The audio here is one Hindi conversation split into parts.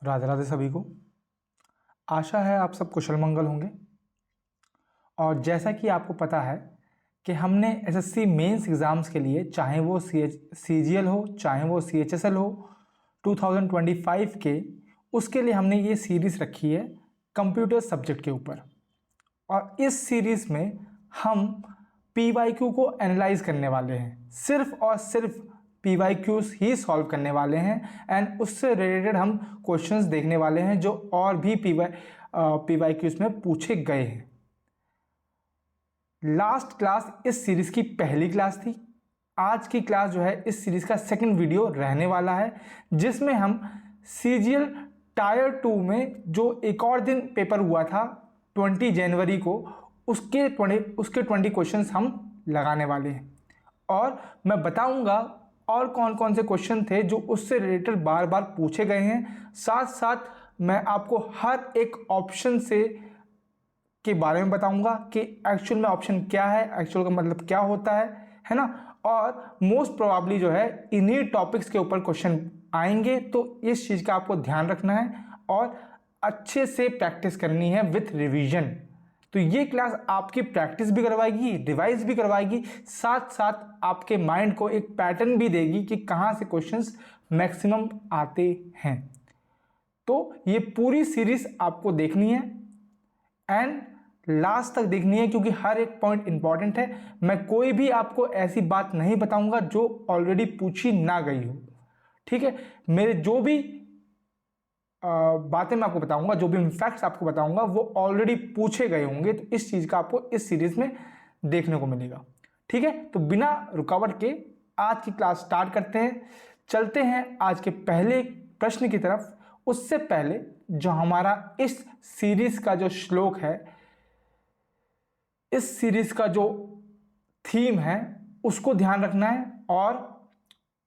राधे राधे सभी को। आशा है आप सब कुशल मंगल होंगे। और जैसा कि आपको पता है कि हमने एसएससी मेंस एग्ज़ाम्स के लिए, चाहे वो सीजीएल हो चाहे वो सीएचएसएल हो, 2025 के उसके लिए हमने ये सीरीज़ रखी है कंप्यूटर सब्जेक्ट के ऊपर। और इस सीरीज़ में हम पीवाईक्यू को एनालाइज करने वाले हैं, सिर्फ और सिर्फ पीवाईक्यूज ही सॉल्व करने वाले हैं। एंड उससे रिलेटेड हम क्वेश्चंस देखने वाले हैं जो और भी पीवाईक्यूज में पूछे गए हैं। लास्ट क्लास इस सीरीज की पहली क्लास थी। आज की क्लास जो है इस सीरीज का सेकंड वीडियो रहने वाला है, जिसमें हम सीजीएल टायर 2 में जो एक और दिन पेपर हुआ था 20 जनवरी को, उसके 20 क्वेश्चंस हम लगाने वाले हैं। और मैं बताऊंगा और कौन कौन से क्वेश्चन थे जो उससे रिलेटेड बार बार पूछे गए हैं। साथ साथ मैं आपको हर एक ऑप्शन से के बारे में बताऊंगा कि एक्चुअल में ऑप्शन क्या है, एक्चुअल का मतलब क्या होता है ना। और मोस्ट प्रोबेबली जो है इन्हीं टॉपिक्स के ऊपर क्वेश्चन आएंगे, तो इस चीज़ का आपको ध्यान रखना है और अच्छे से प्रैक्टिस करनी है विथ रिवीजन। तो ये क्लास आपकी प्रैक्टिस भी करवाएगी, रिवाइज भी करवाएगी, साथ साथ आपके माइंड को एक पैटर्न भी देगी कि कहाँ से क्वेश्चंस मैक्सिमम आते हैं। तो ये पूरी सीरीज आपको देखनी है एंड लास्ट तक देखनी है, क्योंकि हर एक पॉइंट इंपॉर्टेंट है। मैं कोई भी आपको ऐसी बात नहीं बताऊंगा जो ऑलरेडी पूछी ना गई हो, ठीक है। मेरे जो भी बातें मैं आपको बताऊंगा, जो भी फैक्ट्स आपको बताऊंगा, वो ऑलरेडी पूछे गए होंगे। तो इस चीज़ का आपको इस सीरीज में देखने को मिलेगा, ठीक है। तो बिना रुकावट के आज की क्लास स्टार्ट करते हैं, चलते हैं आज के पहले प्रश्न की तरफ। उससे पहले जो हमारा इस सीरीज का जो श्लोक है, इस सीरीज का जो थीम है, उसको ध्यान रखना है और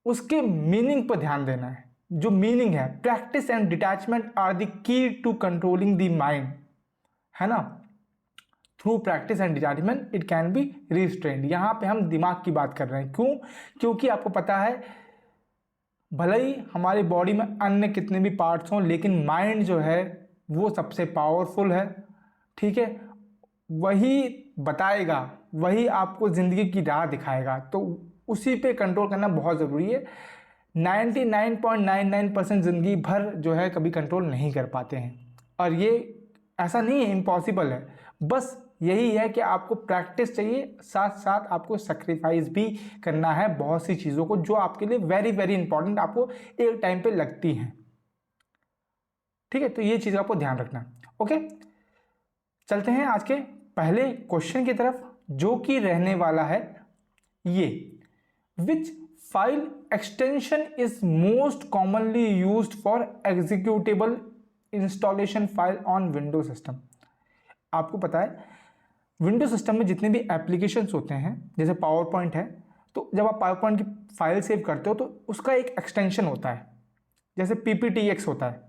उसके मीनिंग पर ध्यान देना है। जो मीनिंग है, practice and detachment are the key to controlling the mind, है ना। Through practice and detachment it can be restrained. यहां पे हम दिमाग की बात कर रहे हैं। क्यों? क्योंकि आपको पता है भले ही हमारी बॉडी में अन्य कितने भी पार्ट्स हों, लेकिन माइंड जो है वो सबसे पावरफुल है, ठीक है। वही बताएगा, वही आपको ज़िंदगी की राह दिखाएगा, तो उसी पे कंट्रोल करना बहुत ज़रूरी है। 99.99% ज़िंदगी भर जो है कभी कंट्रोल नहीं कर पाते हैं, और ये ऐसा नहीं है, इम्पॉसिबल है। बस यही है कि आपको प्रैक्टिस चाहिए, साथ साथ आपको सेक्रीफाइस भी करना है बहुत सी चीज़ों को जो आपके लिए वेरी वेरी इंपॉर्टेंट आपको एक टाइम पे लगती हैं, ठीक है। तो ये चीज़ आपको ध्यान रखना है। ओके, चलते हैं आज के पहले क्वेश्चन की तरफ, जो कि रहने वाला है ये: which file extension is most commonly used for executable installation file on window system. आपको पता है विंडो सिस्टम में जितने भी एप्लीकेशंस होते हैं, जैसे पावर पॉइंट है, तो जब आप पावर पॉइंट की फाइल सेव करते हो तो उसका एक एक्सटेंशन होता है। जैसे PPTX होता है,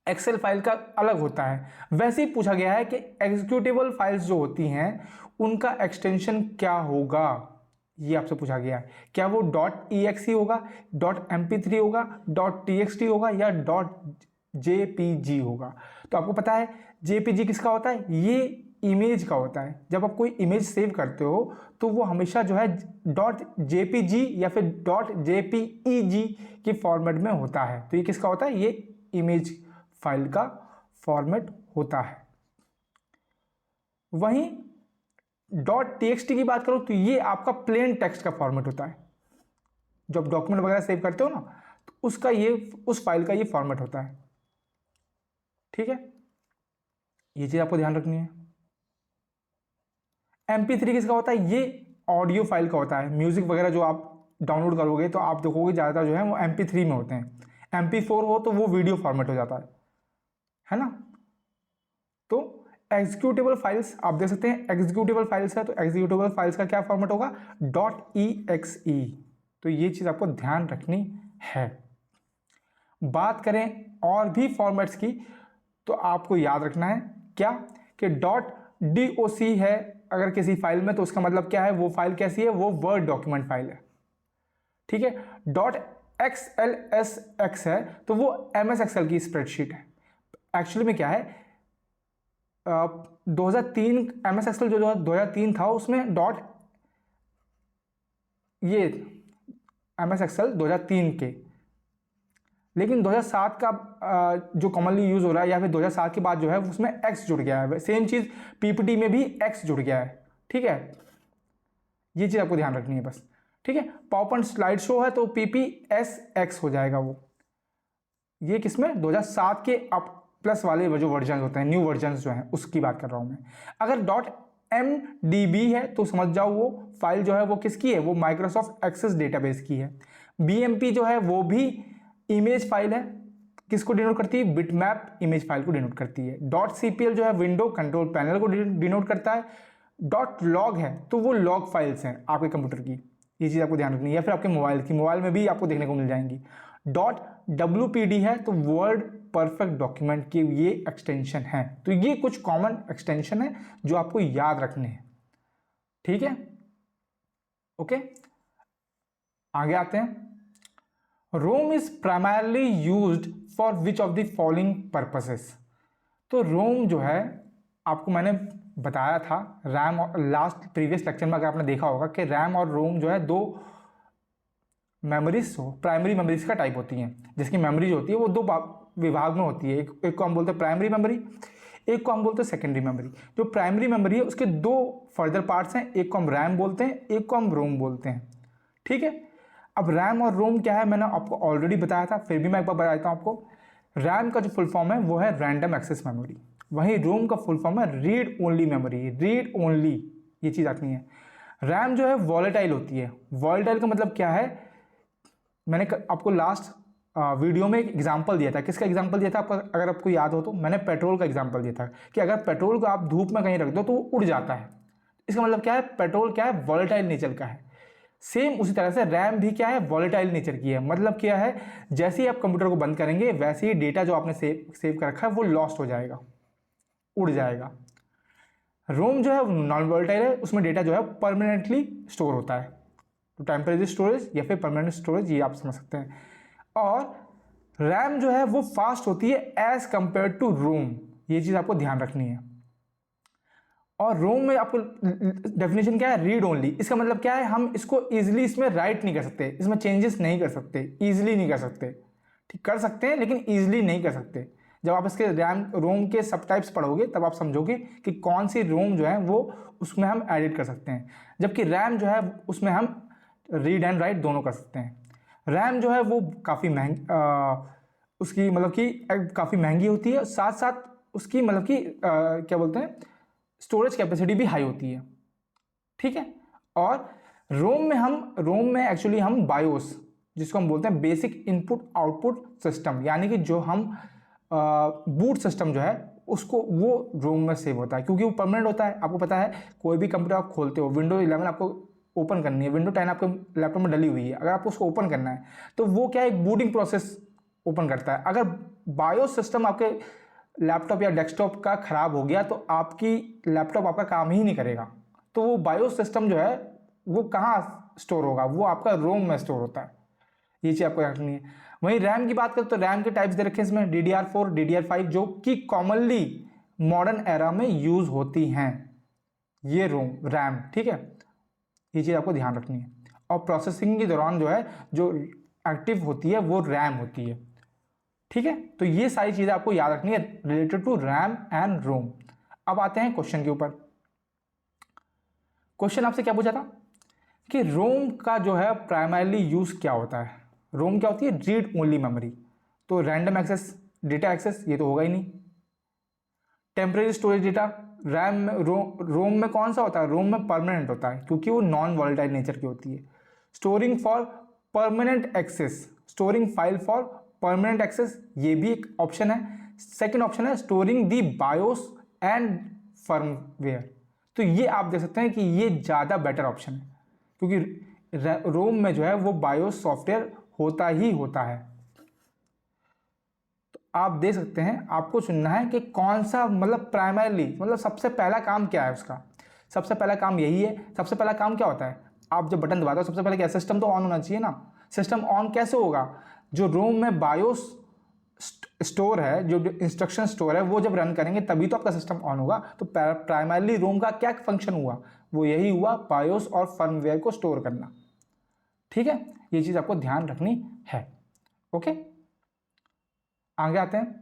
एक्सेल फाइल का अलग होता है। वैसे ही पूछा गया है कि एग्जीक्यूटेबल फाइल्स जो होती हैं उनका एक्सटेंशन क्या होगा, ये आपसे पूछा गया है। क्या वो .exe होगा, .mp3 होगा, .txt होगा या .jpg होगा? तो आपको पता है JPG किसका होता है? ये इमेज का होता है। जब आप कोई इमेज सेव करते हो तो वो हमेशा जो है .jpg या फिर .jpeg की फॉर्मेट में होता है। तो ये किसका होता है? ये इमेज फाइल का फॉर्मेट होता है। वहीं .txt की बात करो तो ये आपका प्लेन टेक्स्ट का फॉर्मेट होता है। जब डॉक्यूमेंट वगैरह सेव करते हो ना, तो उसका ये उस फाइल का ये फॉर्मेट होता है, ठीक है। ये चीज आपको ध्यान रखनी है। MP3 किसका होता है? ये ऑडियो फाइल का होता है। म्यूजिक वगैरह जो आप डाउनलोड करोगे तो आप देखोगे ज़्यादातर जो है वो MP3 में होते हैं। MP4 हो तो वो वीडियो फॉर्मेट हो जाता है ना। तो एग्जीक्यूटेबल फाइल्स आप देख सकते हैं, एग्जीक्यूटेबल फाइल्स है तो एग्जीक्यूटेबल फाइल्स का क्या फॉर्मेट होगा? .exe। तो ये चीज़ आपको ध्यान रखनी है। बात करें और भी फॉर्मेट्स की तो आपको याद रखना है क्या कि .doc है अगर किसी फाइल में, तो उसका मतलब क्या है? वो फाइल कैसी है? वो वर्ड डॉक्यूमेंट फाइल है, ठीक है। XLSX है तो वो MS Excel की स्प्रेडशीट है। एक्चुअली में क्या है, 2003 MS Excel जो 2003 था उसमें डॉट, ये MS Excel 2003 के, लेकिन 2007 का जो कॉमनली यूज हो रहा है या फिर 2007 के बाद जो है उसमें X जुड़ गया है। सेम चीज PPT में भी X जुड़ गया है, ठीक है, ये चीज आपको ध्यान रखनी है बस, ठीक है। पावरपॉइंट स्लाइड शो है तो PPSX हो जाएगा वो, ये किसमें 2007 के अप प्लस वाले जो वर्जन होते हैं, न्यू वर्जन जो हैं उसकी बात कर रहा हूं मैं। अगर .mdb है तो समझ जाओ वो फाइल जो है वो किसकी है, वो माइक्रोसॉफ्ट एक्सेस डेटाबेस की है। BMP जो है वो भी इमेज फाइल है, किसको डिनोट करती है, बिटमैप इमेज फाइल को डिनोट करती है। .cpl जो है विंडो कंट्रोल पैनल को डिनोट करता है। .log है तो वो लॉग फाइल्स हैं आपके कंप्यूटर की, ये चीज़ आपको ध्यान रखनी है, या फिर आपके मोबाइल में भी आपको देखने को मिल जाएंगी। .wpd है तो वर्ड परफेक्ट डॉक्यूमेंट की ये एक्सटेंशन है। तो ये कुछ कॉमन एक्सटेंशन है जो आपको याद रखने हैं, ठीक है, ओके। आगे आते हैं। ROM is primarily used for which of the following purposes. तो रोम जो है आपको मैंने बताया था रैम, और लास्ट प्रीवियस लेक्चर में अगर आपने देखा होगा कि रैम और रोम जो है दो मेमोरीज प्राइमरी मेमोरीज का टाइप होती हैं, जिसकी मेमोरी जो होती है वो दो विभाग में होती है। एक को हम बोलते हैं प्राइमरी मेमोरी, एक को हम बोलते हैं सेकेंडरी मेमोरी। जो प्राइमरी मेमोरी है उसके दो फर्दर पार्ट्स हैं, एक को हम रैम बोलते हैं, एक को हम रोम बोलते हैं, ठीक है। अब रैम और रोम क्या है मैंने आपको ऑलरेडी बताया था, फिर भी मैं एक बार बताता हूँ आपको। रैम का जो फुल फॉर्म है वो है रैंडम एक्सेस मेमोरी, वहीं रोम का फुल फॉर्म है read only memory, read only, ये चीज़ आती है। रैम जो है वॉलेटाइल होती है। वॉलेटाइल का मतलब क्या है, मैंने आपको लास्ट वीडियो में एक एग्जांपल दिया था। किसका एग्जांपल दिया था आपको, अगर आपको याद हो तो मैंने पेट्रोल का एग्जांपल दिया था कि अगर पेट्रोल को आप धूप में कहीं रख दो तो वो उड़ जाता है। इसका मतलब क्या है, पेट्रोल क्या है, वॉलेटाइल नेचर का है। सेम उसी तरह से रैम भी क्या है, वॉलेटाइल नेचर की है। मतलब क्या है, जैसे ही आप कंप्यूटर को बंद करेंगे वैसे ही डेटा जो आपने सेव कर रखा है वो लॉस्ट हो जाएगा, उड़ जाएगा। रोम जो है नॉन वॉलेटाइल है, उसमें डेटा जो है परमानेंटली स्टोर होता है। तो टेम्परेरी स्टोरेज या फिर परमानेंट स्टोरेज, ये आप समझ सकते हैं। और रैम जो है वो फास्ट होती है एज कंपेयर टू रोम, ये चीज़ आपको ध्यान रखनी है। और रोम में आपको डेफिनेशन क्या है, रीड ओनली। इसका मतलब क्या है, हम इसको इजीली इसमें राइट नहीं कर सकते, इसमें चेंजेस नहीं कर सकते, इजीली नहीं कर सकते, ठीक, कर सकते हैं लेकिन इजीली नहीं कर सकते। जब आप इसके रोम के सब टाइप्स पढ़ोगे तब आप समझोगे कि कौन सी रोम जो है वो उसमें हम एडिट कर सकते हैं, जबकि रैम जो है उसमें हम रीड एंड राइट दोनों कर सकते हैं। रैम जो है वो काफ़ी महंगी, उसकी मतलब कि काफ़ी महंगी होती है, साथ साथ उसकी मतलब कि क्या बोलते हैं, स्टोरेज कैपेसिटी भी हाई होती है, ठीक है। और रोम में एक्चुअली हम बायोस, जिसको हम बोलते हैं बेसिक इनपुट आउटपुट सिस्टम, यानी कि जो हम बूट सिस्टम जो है उसको, वो रोम में सेव होता है, क्योंकि वो परमानेंट होता है। आपको पता है कोई भी कंप्यूटर आप खोलते हो, विंडोज 11 आपको ओपन करनी है, विंडो 10 आपके लैपटॉप में डली हुई है, अगर आपको उसको ओपन करना है तो वो क्या है, एक बूटिंग प्रोसेस ओपन करता है। अगर बायोस सिस्टम आपके लैपटॉप या डेस्कटॉप का खराब हो गया तो आपकी लैपटॉप आपका काम ही नहीं करेगा। तो वो बायोस सिस्टम जो है वो कहाँ स्टोर होगा, वो आपका रोम में स्टोर होता है, ये चीज़ आपको रखनी है। वहीं रैम की बात करें तो रैम के टाइप्स दे रखे हैं इसमें, DDR4, DDR5, जो कि कॉमनली मॉडर्न एरा में यूज होती हैं, ये रैम, ठीक है, ये चीज़ आपको ध्यान रखनी है। और प्रोसेसिंग के दौरान जो है जो एक्टिव होती है वो रैम होती है, ठीक है। तो ये सारी चीज़ें आपको याद रखनी है रिलेटेड टू रैम एंड रोम। अब आते हैं क्वेश्चन के ऊपर। क्वेश्चन आपसे क्या पूछा था कि रोम का जो है प्राइमरली यूज क्या होता है। रोम क्या होती है, रीड ओनली मेमोरी, तो रैंडम एक्सेस, डेटा एक्सेस ये तो होगा ही नहीं। टेम्परेरी स्टोरेज डेटा, रैम में रोम में कौन सा होता है, रोम में परमानेंट होता है क्योंकि वो नॉन वॉलेटाइल नेचर की होती है। Storing for permanent access, storing file for permanent access, ये भी एक ऑप्शन है। सेकंड ऑप्शन है storing the BIOS and firmware, तो ये आप देख सकते हैं कि ये ज़्यादा बेटर ऑप्शन है, क्योंकि रोम में जो है वो बायोस सॉफ्टवेयर होता ही होता है। तो आप देख सकते हैं, आपको चुनना है कि कौन सा, मतलब प्राइमरली, मतलब सबसे पहला काम क्या है उसका। सबसे पहला काम यही है। सबसे पहला काम क्या होता है, आप जब बटन दबाते हो सबसे पहले क्या, सिस्टम तो ऑन होना चाहिए ना। सिस्टम ऑन कैसे होगा? जो रोम में बायोस स्टोर है, जो इंस्ट्रक्शन स्टोर है, वो जब रन करेंगे तभी तो आपका सिस्टम ऑन होगा। तो प्राइमरली रोम का क्या फंक्शन हुआ? वो यही हुआ, बायोस और फर्मवेयर को स्टोर करना। ठीक है, ये चीज आपको ध्यान रखनी है। ओके, आगे आते हैं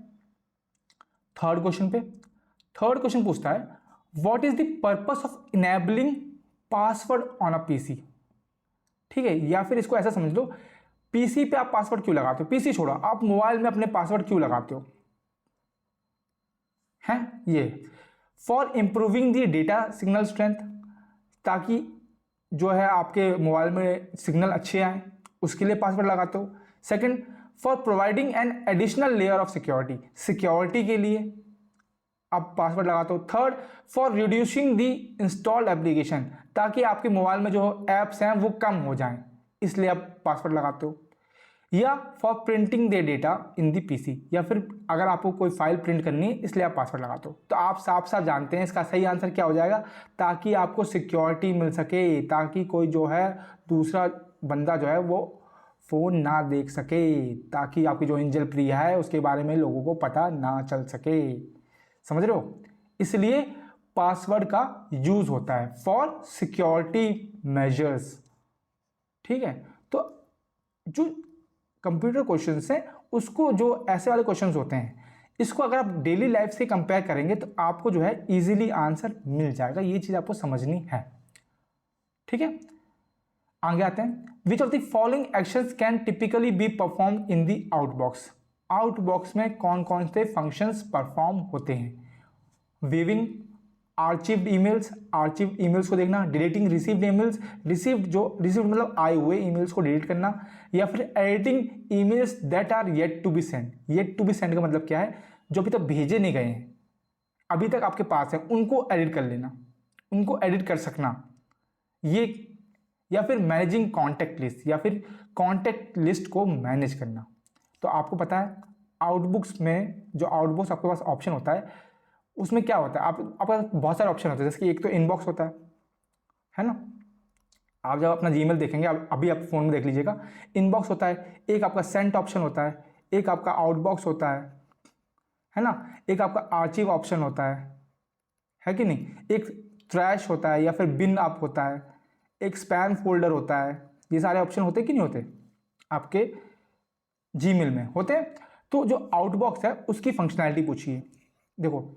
थर्ड क्वेश्चन पे। थर्ड क्वेश्चन पूछता है what is the purpose of enabling password on a PC. ठीक है, या फिर इसको ऐसा समझ लो, पीसी पे आप पासवर्ड क्यों लगाते हो? पीसी छोड़ो, आप मोबाइल में अपने पासवर्ड क्यों लगाते हो? हैं ये for improving the data signal strength, ताकि जो है आपके मोबाइल में सिग्नल अच्छे आए, उसके लिए पासवर्ड लगाते हो। Second, for providing an additional layer of security, security के लिए आप पासवर्ड लगाते हो। Third, for reducing the installed application, ताकि आपके मोबाइल में जो ऐप्स हैं वो कम हो जाएं, इसलिए आप पासवर्ड लगाते हो। या for printing the data in the PC, या फिर अगर आपको कोई फाइल प्रिंट करनी है इसलिए आप पासवर्ड लगाते हो। तो आप साफ साफ जानते हैं इसका सही आंसर क्या हो जाएगा, ताकि आपको सिक्योरिटी मिल सके, ताकि कोई जो है दूसरा बंदा जो है वो फ़ोन ना देख सके, ताकि आपकी जो एंजल प्रिया है उसके बारे में लोगों को पता ना चल सके। समझ रहे हो? इसलिए पासवर्ड का यूज होता है फॉर सिक्योरिटी मेजर्स। ठीक है, तो जो कंप्यूटर क्वेश्चंस हैं उसको, जो ऐसे वाले क्वेश्चंस होते हैं, इसको अगर आप डेली लाइफ से कंपेयर करेंगे तो आपको जो है इजीली आंसर मिल जाएगा। ये चीज आपको समझनी है। ठीक है, आगे आते हैं। विच of the following actions can typically be perform in the outbox. Outbox में कौन कौन से फंक्शंस परफॉर्म होते हैं? व्यूइंग आर्चिव्ड ईमेल्स, आर्चिव्ड ईमेल्स को देखना। डिलीटिंग रिसीव्ड ईमेल्स, रिसीव्ड मतलब आए हुए ईमेल्स को डिलीट करना। या फिर editing emails that are yet to be send. Yet to be send का मतलब क्या है? जो अभी तक भेजे नहीं गए हैं, अभी तक आपके पास है, उनको एडिट कर लेना, उनको एडिट कर सकना ये। या फिर मैनेजिंग कॉन्टैक्ट लिस्ट, या फिर कॉन्टैक्ट लिस्ट को मैनेज करना। तो आपको पता है आउटबुक्स में, जो आउटबुक्स आपके पास ऑप्शन होता है उसमें क्या होता है, आपके पास बहुत सारे ऑप्शन होते हैं। जैसे कि एक तो इनबॉक्स होता है ना, आप जब अपना जीमेल देखेंगे, अभी आप फोन में देख लीजिएगा, इनबॉक्स होता है। एक आपका सेंट ऑप्शन होता है, एक आपका आउटबॉक्स होता है ना, एक आपका आर्चिव ऑप्शन होता है कि नहीं, एक ट्रैश होता है, या फिर बिन आप होता है, एक स्पैम फोल्डर होता है। ये सारे ऑप्शन होते कि नहीं होते? आपके जीमेल में होते हैं। तो जो आउटबॉक्स है उसकी फंक्शनैलिटी पूछिए। देखो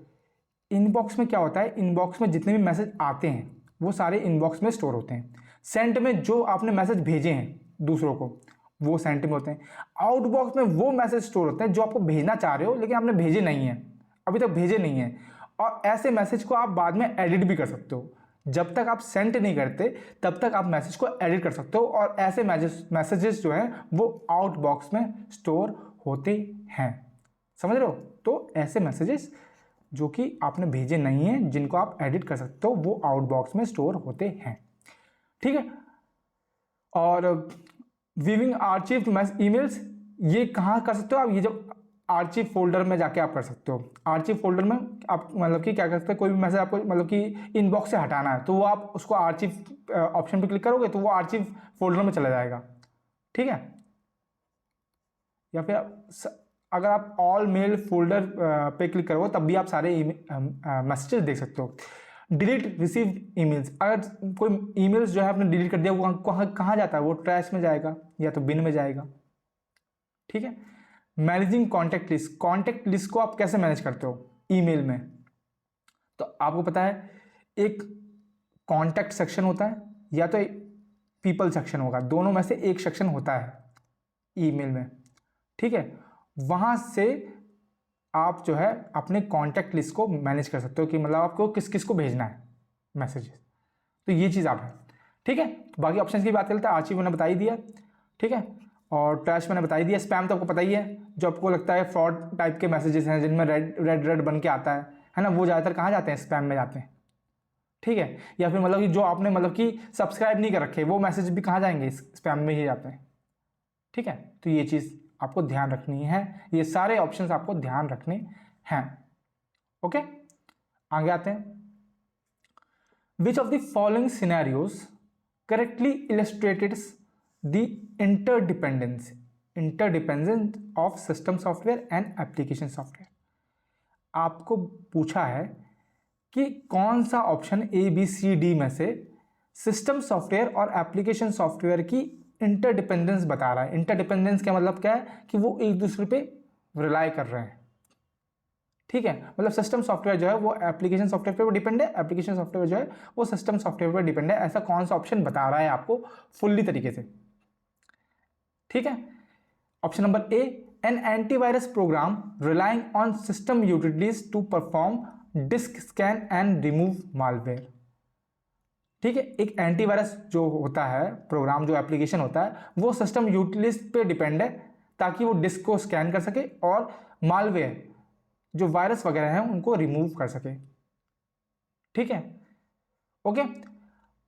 इनबॉक्स में क्या होता है, इनबॉक्स में जितने भी मैसेज आते हैं वो सारे इनबॉक्स में स्टोर होते हैं। सेंट में जो आपने मैसेज भेजे हैं दूसरों को, वो सेंट में होते हैं। आउटबॉक्स में वो मैसेज स्टोर होते हैं जो आपको भेजना चाह रहे हो लेकिन आपने भेजे नहीं है, अभी तक भेजे नहीं है। और ऐसे मैसेज को आप बाद में एडिट भी कर सकते हो। जब तक आप सेंड नहीं करते तब तक आप मैसेज को एडिट कर सकते हो, और ऐसे मैसेजेस जो हैं वो आउटबॉक्स में स्टोर होते हैं। समझ रहे हो? तो ऐसे मैसेजेस जो कि आपने भेजे नहीं हैं, जिनको आप एडिट कर सकते हो, वो आउटबॉक्स में स्टोर होते हैं। ठीक है, और व्यूइंग आर्चिव ईमेल्स, ये कहाँ कर सकते हो आप? ये जब आर्चिव फोल्डर में जाके आप कर सकते हो। आर्चिव फोल्डर में आप मतलब कि क्या कर सकते हो, कोई भी मैसेज आपको मतलब कि इनबॉक्स से हटाना है तो वो आप उसको आर्चिव ऑप्शन पे क्लिक करोगे तो वो आर्चिव फोल्डर में चला जाएगा। ठीक है, या फिर अगर आप ऑल मेल फोल्डर पे क्लिक करोगे तब भी आप सारे मैसेजेस देख सकते हो। डिलीट रिसीव्ड ईमेल्स, अगर कोई ईमेल्स जो है आपने डिलीट कर दिया वो कहाँ जाता है? वो ट्रैश में जाएगा या तो बिन में जाएगा। ठीक है, managing contact list, contact list को आप कैसे मैनेज करते हो ईमेल में? तो आपको पता है एक कॉन्टैक्ट सेक्शन होता है या तो पीपल सेक्शन होगा, दोनों में से एक सेक्शन होता है ईमेल में। ठीक है, वहां से आप जो है अपने कॉन्टैक्ट लिस्ट को मैनेज कर सकते हो कि मतलब आपको किस किस को भेजना है मैसेजेस। तो ये चीज़ आप है। ठीक है, तो बाकी ऑप्शंस की बात करते हैं। आर्चिव मैंने बता ही दिया, ठीक है, और ट्रैश मैंने बता ही दिया। स्पैम तो आपको पता ही है, जो आपको लगता है फ्रॉड टाइप के मैसेजेस हैं जिनमें रेड बन के आता है ना, वो ज़्यादातर कहाँ जाते हैं? स्पैम में जाते हैं। ठीक है, या फिर मतलब कि जो आपने मतलब कि सब्सक्राइब नहीं कर रखे वो मैसेज भी कहाँ जाएंगे? स्पैम में ही जाते हैं। ठीक है, तो ये चीज़ आपको ध्यान रखनी है, ये सारे ऑप्शंस आपको ध्यान रखने हैं। ओके, आगे आते हैं। विच of the following scenarios correctly illustrated the interdependence of system software and application software. आपको पूछा है कि कौन सा ऑप्शन ABCD में से सिस्टम सॉफ्टवेयर और एप्लीकेशन सॉफ्टवेयर की इंटरडिपेंडेंस बता रहा है। इंटरडिपेंडेंस का मतलब क्या है कि वो एक दूसरे पे रिलाई कर रहे हैं, ठीक है। मतलब सिस्टम सॉफ्टवेयर जो है वो एप्लीकेशन सॉफ्टवेयर पे डिपेंड है, एप्लीकेशन सॉफ्टवेयर जो है वो सिस्टम सॉफ्टवेयर पर डिपेंड है। ऐसा कौन सा ऑप्शन बता रहा है आपको फुल्ली तरीके से, ठीक है। Option number A, an antivirus program relying on system utilities to perform disk scan and remove malware, ठीक है। एक एंटीवायरस जो होता है प्रोग्राम, जो एप्लीकेशन होता है, वो सिस्टम यूटिलिटीज पे डिपेंड है ताकि वो डिस्क को स्कैन कर सके और मालवेयर जो वायरस वगैरह हैं उनको रिमूव कर सके, ठीक है। Okay,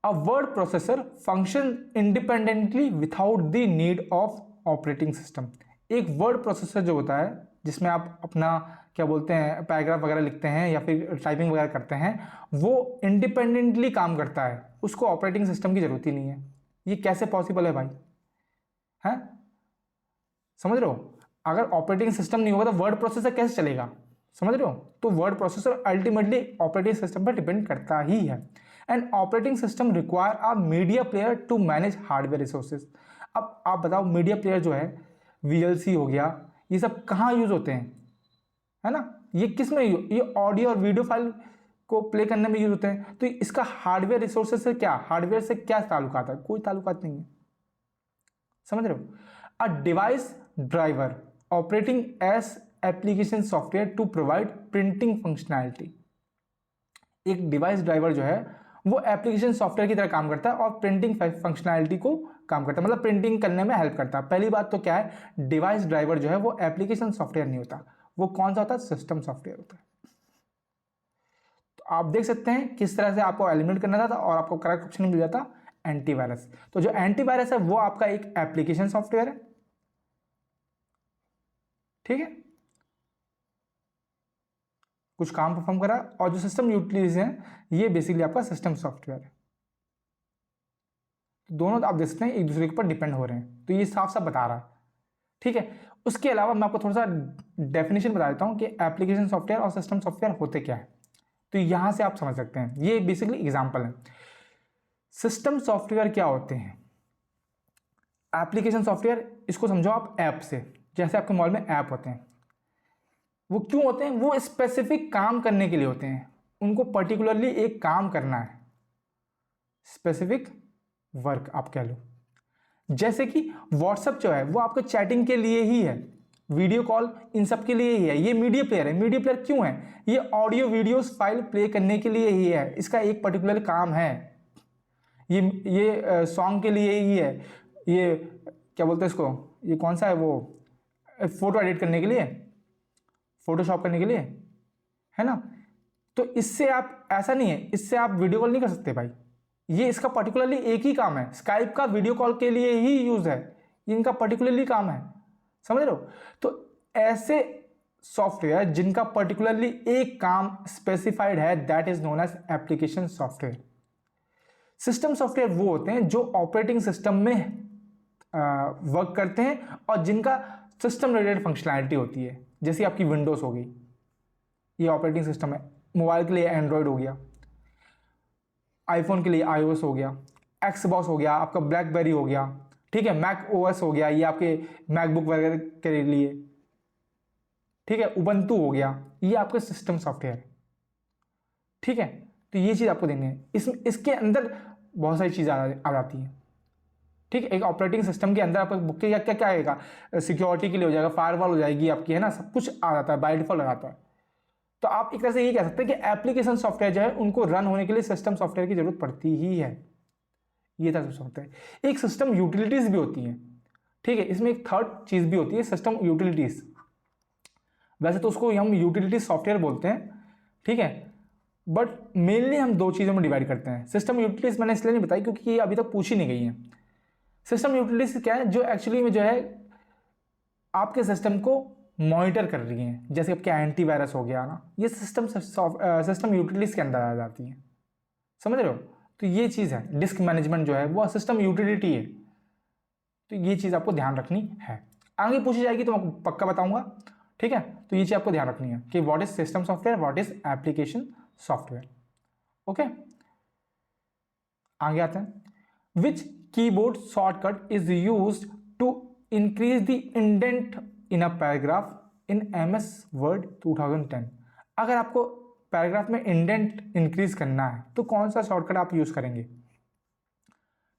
a word processor function independently without the need of operating system. एक वर्ड प्रोसेसर जो होता है जिसमें आप अपना क्या बोलते हैं पैराग्राफ वगैरह लिखते हैं या फिर टाइपिंग वगैरह करते हैं, वो इंडिपेंडेंटली काम करता है, उसको ऑपरेटिंग सिस्टम की जरूरत ही नहीं है। ये कैसे पॉसिबल है भाई, हैं? समझ रहे हो? अगर ऑपरेटिंग सिस्टम नहीं होगा तो वर्ड प्रोसेसर कैसे चलेगा, समझ रहे हो? तो word processor ultimately operating system पर डिपेंड करता ही है। And operating system require a media player to manage hardware resources. अब आप बताओ, मीडिया प्लेयर जो है VLC हो गया, ये सब कहाँ यूज होते हैं, है ना? ये किस में, ये ऑडियो और वीडियो फाइल को प्ले करने में यूज होते हैं। तो इसका हार्डवेयर रिसोर्सेज से क्या, हार्डवेयर से क्या ताल्लुकात है? कोई ताल्लुकात नहीं है, समझ रहे हो? A device driver operating as application software to provide printing functionality. एक डिवाइस ड्राइवर जो है वो एप्लीकेशन सॉफ्टवेयर की तरह काम करता है और प्रिंटिंग फंक्शनैलिटी को काम करता है, मतलब प्रिंटिंग करने में हेल्प करता है। पहली बात तो क्या है, डिवाइस ड्राइवर जो है वो एप्लीकेशन सॉफ्टवेयर नहीं होता, वो कौन सा होता है? सिस्टम सॉफ्टवेयर होता है। तो आप देख सकते हैं किस तरह से आपको एलिमिनेट करना था और आपको करेक्ट ऑप्शन मिल जाता एंटीवायरस। तो जो एंटीवायरस है वो आपका एक एप्लीकेशन सॉफ्टवेयर है, ठीक है, कुछ काम परफॉर्म करा। और जो सिस्टम यूटिलिटीज है ये बेसिकली आपका सिस्टम सॉफ्टवेयर है। तो दोनों आप देख सकते हैं एक दूसरे के ऊपर डिपेंड हो रहे हैं, तो ये साफ साफ बता रहा है, ठीक है। उसके अलावा मैं आपको थोड़ा सा डेफिनेशन बता देता हूं कि एप्लीकेशन सॉफ्टवेयर और सिस्टम सॉफ्टवेयर होते क्या है, तो यहां से आप समझ सकते हैं। ये बेसिकली एग्जाम्पल है। सिस्टम सॉफ्टवेयर क्या होते हैं? एप्लीकेशन सॉफ्टवेयर इसको समझो आप ऐप से, जैसे आपके मोबाइल में ऐप होते हैं। वो क्यों होते हैं? वो स्पेसिफिक काम करने के लिए होते हैं, उनको पर्टिकुलरली एक काम करना है, स्पेसिफिक वर्क आप कह लो। जैसे कि व्हाट्सएप जो है वो आपको चैटिंग के लिए ही है, वीडियो कॉल इन सब के लिए ही है। ये मीडिया प्लेयर है। मीडिया प्लेयर क्यों है? ये ऑडियो वीडियोस फाइल प्ले करने के लिए ही है, इसका एक पर्टिकुलर काम है। ये सॉन्ग के लिए ही है, ये क्या बोलते हैं इसको, ये कौन सा है वो, फोटो एडिट करने के लिए, फोटोशॉप करने के लिए, है ना? तो इससे आप, ऐसा नहीं है इससे आप वीडियो कॉल नहीं कर सकते भाई, ये इसका पर्टिकुलरली एक ही काम है। स्काइप का वीडियो कॉल के लिए ही यूज है, ये इनका पर्टिकुलरली काम है, समझ रहे हो? तो ऐसे सॉफ्टवेयर जिनका पर्टिकुलरली एक काम स्पेसिफाइड है, that is known as application software. System software वो होते हैं जो ऑपरेटिंग सिस्टम में वर्क करते हैं और जिनका सिस्टम रिलेटेड फंक्शनैलिटी होती है। जैसे आपकी विंडोज होगी, ये ऑपरेटिंग सिस्टम है। मोबाइल के लिए एंड्रॉयड हो गया, आईफोन के लिए iOS हो गया, एक्सबॉस हो गया, आपका ब्लैकबेरी हो गया, ठीक है, मैक OS हो गया, ये आपके मैकबुक वगैरह के लिए, ठीक है, उबंटू हो गया, ये आपके सिस्टम सॉफ्टवेयर है, ठीक है। तो ये चीज़ आपको देनी है। इसके अंदर बहुत सारी चीज़ें आ जाती हैं, ठीक है। एक ऑपरेटिंग सिस्टम के अंदर आपको बुक क्या क्या क्या आएगा, सिक्योरिटी के लिए हो जाएगा, फायरवॉल हो जाएगी आपकी, है ना, सब कुछ आ जाता है, बाय डिफॉल्ट आ जाता है। तो आप एक तरह से ये कह सकते हैं कि एप्लीकेशन सॉफ्टवेयर जो है उनको रन होने के लिए सिस्टम सॉफ्टवेयर की जरूरत पड़ती ही है, ये तरह से होता है। एक सिस्टम यूटिलिटीज भी होती है, ठीक है, इसमें एक थर्ड चीज भी होती है, सिस्टम यूटिलिटीज। वैसे तो उसको हम यूटिलिटी सॉफ्टवेयर बोलते हैं, ठीक है, बट मेनली हम दो चीज़ों में डिवाइड करते हैं। सिस्टम यूटिलिटीज मैंने इसलिए नहीं बताई क्योंकि ये अभी तक पूछी नहीं गई है। सिस्टम यूटिलिटीज क्या है? जो एक्चुअली में जो है आपके सिस्टम को मॉनिटर कर रही हैं, जैसे आपके एंटीवायरस हो गया ना, ये सिस्टम यूटिलिटीज के अंदर आ जाती हैं, समझ रहे हो? तो ये चीज़ है, डिस्क मैनेजमेंट जो है वो सिस्टम यूटिलिटी है, तो ये चीज़ आपको ध्यान रखनी है। आगे पूछी जाएगी तो मैं आपको पक्का बताऊंगा, ठीक है। तो ये चीज़ आपको ध्यान रखनी है कि what is system software, what is application software. Okay, आगे आते हैं। Which keyboard shortcut is used to increase the indent in a paragraph in MS Word 2010। अगर आपको पैराग्राफ में इंडेंट इंक्रीज करना है तो कौन सा शॉर्टकट आप यूज करेंगे?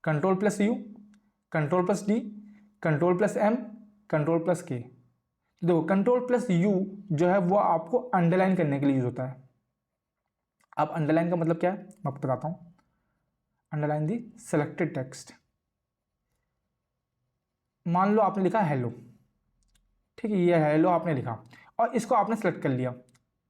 Ctrl+U, Ctrl+D, Ctrl+M, Ctrl+K। देखो Ctrl+U जो है वो आपको अंडरलाइन करने के लिए यूज होता है। अब अंडरलाइन का मतलब क्या है मैं आपको बताता हूं। Underline the selected text. मान लो आपने लिखा हेलो, ठीक है, ये हेलो आपने लिखा और इसको आपने सेलेक्ट कर लिया,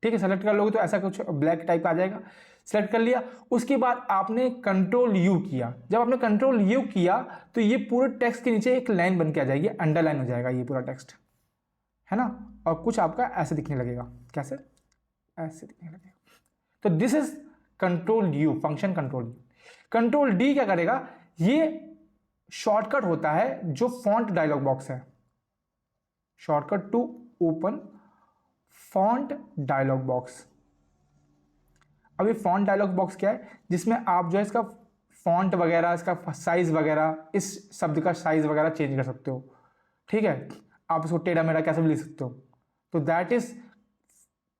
ठीक है। सेलेक्ट कर लोगे तो ऐसा कुछ ब्लैक टाइप आ जाएगा। सेलेक्ट कर लिया, उसके बाद आपने Ctrl+U किया। जब आपने Ctrl+U किया तो ये पूरे टेक्स्ट के नीचे एक लाइन बन के आ जाएगी, अंडरलाइन हो जाएगा ये पूरा टेक्स्ट, है ना। और कुछ आपका ऐसे दिखने लगेगा, कैसे? ऐसे दिखने लगेगा। तो this is Ctrl+U, function Ctrl+U। Ctrl+D क्या करेगा? ये शॉर्टकट होता है जो फॉन्ट डायलॉग बॉक्स है, shortcut to open font dialog box. अब ये फॉन्ट डायलॉग बॉक्स क्या है? जिसमें आप जो है इसका फॉन्ट वगैरह, इसका साइज वगैरह, इस शब्द का साइज वगैरह चेंज कर सकते हो, ठीक है। आप इसको टेढ़ा मेढ़ा कैसे भी लिख सकते हो। तो दैट इज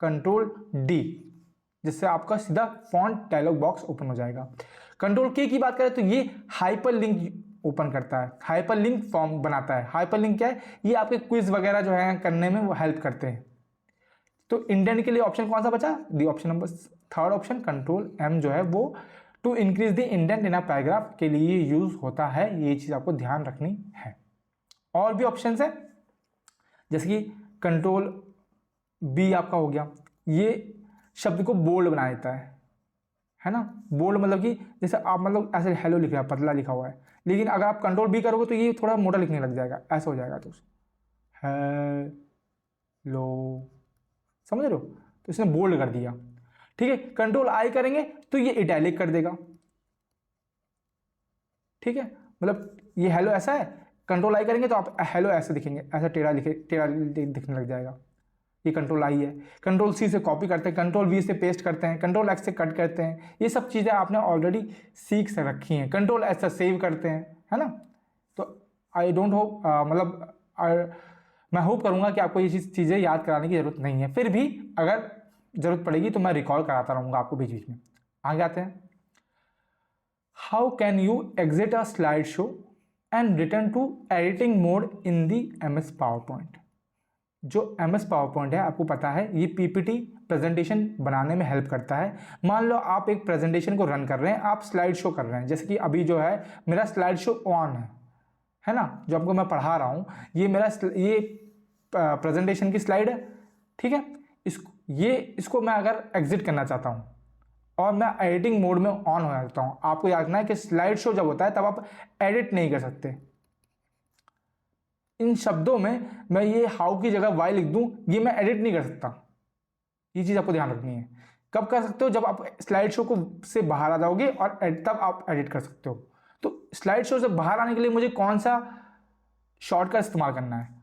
Ctrl+D, जिससे आपका सीधा फॉन्ट डायलॉग बॉक्स ओपन हो जाएगा। Ctrl+K की बात करें तो ये हाइपर लिंक ओपन करता है, हाइपर लिंक फॉर्म बनाता है। हाइपर लिंक क्या है? ये आपके क्विज वगैरह जो है करने में वो हेल्प करते हैं। तो इंडेंट के लिए ऑप्शन कौन सा बचा? The option number third option Ctrl+M जो है वो to increase the indent in a paragraph के लिए यूज होता है। ये चीज आपको ध्यान रखनी है। और भी ऑप्शन है जैसे कि Ctrl+B आपका हो गया, ये शब्द को बोल्ड बना देता है ना। बोल्ड मतलब कि जैसे आप मतलब ऐसे हेलो लिख रहा है, पतला लिखा हुआ है, लेकिन अगर आप Ctrl+B करोगे तो ये थोड़ा मोटा लिखने लग जाएगा, ऐसा हो जाएगा। तो हेलो, समझ रहे हो? तो इसने बोल्ड कर दिया, ठीक है। Ctrl+I करेंगे तो ये इटैलिक कर देगा, ठीक है। मतलब ये हेलो ऐसा है, Ctrl+I करेंगे तो आप हेलो ऐसे दिखेंगे, ऐसा टेढ़ा दिखने लग जाएगा। ये Ctrl+I है। Ctrl+C से कॉपी करते हैं, Ctrl+V से पेस्ट करते हैं, Ctrl+X से कट करते हैं। ये सब चीज़ें आपने ऑलरेडी सीख से रखी हैं। Ctrl+S से सेव करते हैं, है ना। तो आई डोंट होप, मतलब मैं होप करूंगा कि आपको ये चीज़ें याद कराने की ज़रूरत नहीं है। फिर भी अगर ज़रूरत पड़ेगी तो मैं रिकॉल कराता रहूँगा आपको बीच बीच में। आगे आते हैं। How can you exit a slide show and return to editing mode in the MS PowerPoint. जो MS पावरपॉइंट है आपको पता है ये PPT प्रेजेंटेशन बनाने में हेल्प करता है। मान लो आप एक प्रेजेंटेशन को रन कर रहे हैं, आप स्लाइड शो कर रहे हैं, जैसे कि अभी जो है मेरा स्लाइड शो ऑन है ना, जो आपको मैं पढ़ा रहा हूँ, ये मेरा ये प्रेजेंटेशन की स्लाइड है, ठीक है। इसको मैं अगर एग्जिट करना चाहता हूँ और मैं एडिटिंग मोड में ऑन हो जाता हूँ, आपको याद रखना है कि स्लाइड शो जब होता है तब आप एडिट नहीं कर सकते। इन शब्दों में मैं ये हाउ की जगह वाई लिख दूं, ये मैं एडिट नहीं कर सकता। ये चीज आपको ध्यान रखनी है। कब कर सकते हो? जब आप स्लाइड शो को से बाहर आ जाओगे और तब आप एडिट कर सकते हो। तो स्लाइड शो से बाहर आने के लिए मुझे कौन सा शॉर्ट का इस्तेमाल करना है?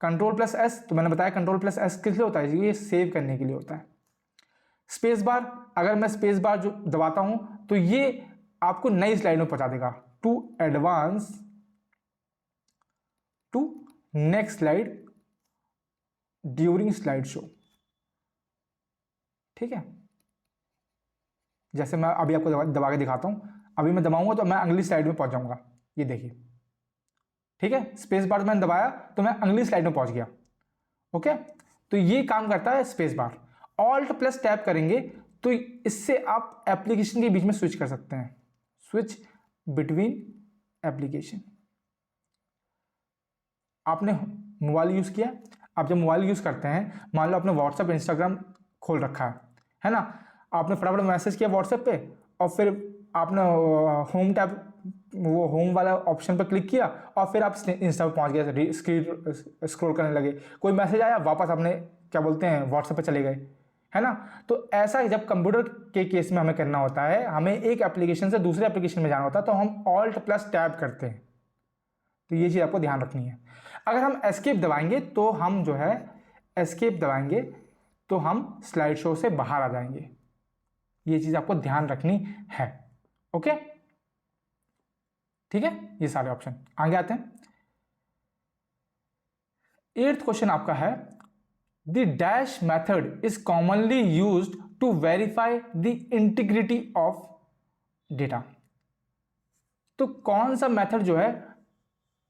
Ctrl+S। तो मैंने बताया Ctrl+S किस लिए होता है? ये सेव करने के लिए होता है। स्पेस बार, अगर मैं स्पेस बार जो दबाता हूं तो ये आपको नई स्लाइड में पहुंचा देगा, to advance to next slide during slide show, ठीक है। जैसे मैं अभी आपको दबा के दिखाता हूं, अभी मैं दबाऊंगा तो मैं अगली स्लाइड में पहुंच जाऊंगा, ये देखिए, ठीक है। स्पेस बार मैंने दबाया तो मैं अगली स्लाइड में पहुंच गया, ओके। तो ये काम करता है स्पेस बार। Alt+ टैप करेंगे तो इससे आप एप्लीकेशन के बीच में स्विच कर सकते हैं, स्विच बिटवीन एप्लीकेशन। आपने मोबाइल यूज किया, आप जब मोबाइल यूज करते हैं, मान लो आपने व्हाट्सएप इंस्टाग्राम खोल रखा है ना, आपने फटाफट मैसेज किया व्हाट्सएप पे और फिर आपने होम टैब, वो होम वाला ऑप्शन पर क्लिक किया और फिर आप इंस्टा पर पहुंच गए, स्क्रीन स्क्रॉल करने लगे, कोई मैसेज आया, वापस आपने क्या बोलते हैं व्हाट्सएप पे चले गए, है ना। तो ऐसा ही जब कंप्यूटर के केस में हमें करना होता है, हमें एक एप्लीकेशन से दूसरे एप्लीकेशन में जाना होता है, तो हम Alt+ टैब करते हैं, तो ये चीज़ आपको ध्यान रखनी है। अगर हम एस्केप दबाएंगे तो हम जो है एस्केप दबाएंगे तो हम स्लाइड शो से बाहर आ जाएंगे। ये चीज़ आपको ध्यान रखनी है। ओके, ठीक है, ये सारे ऑप्शन। आगे आते हैं। 8th क्वेश्चन आपका है, the dash method is commonly used to verify the integrity of data. तो कौन सा मेथड जो है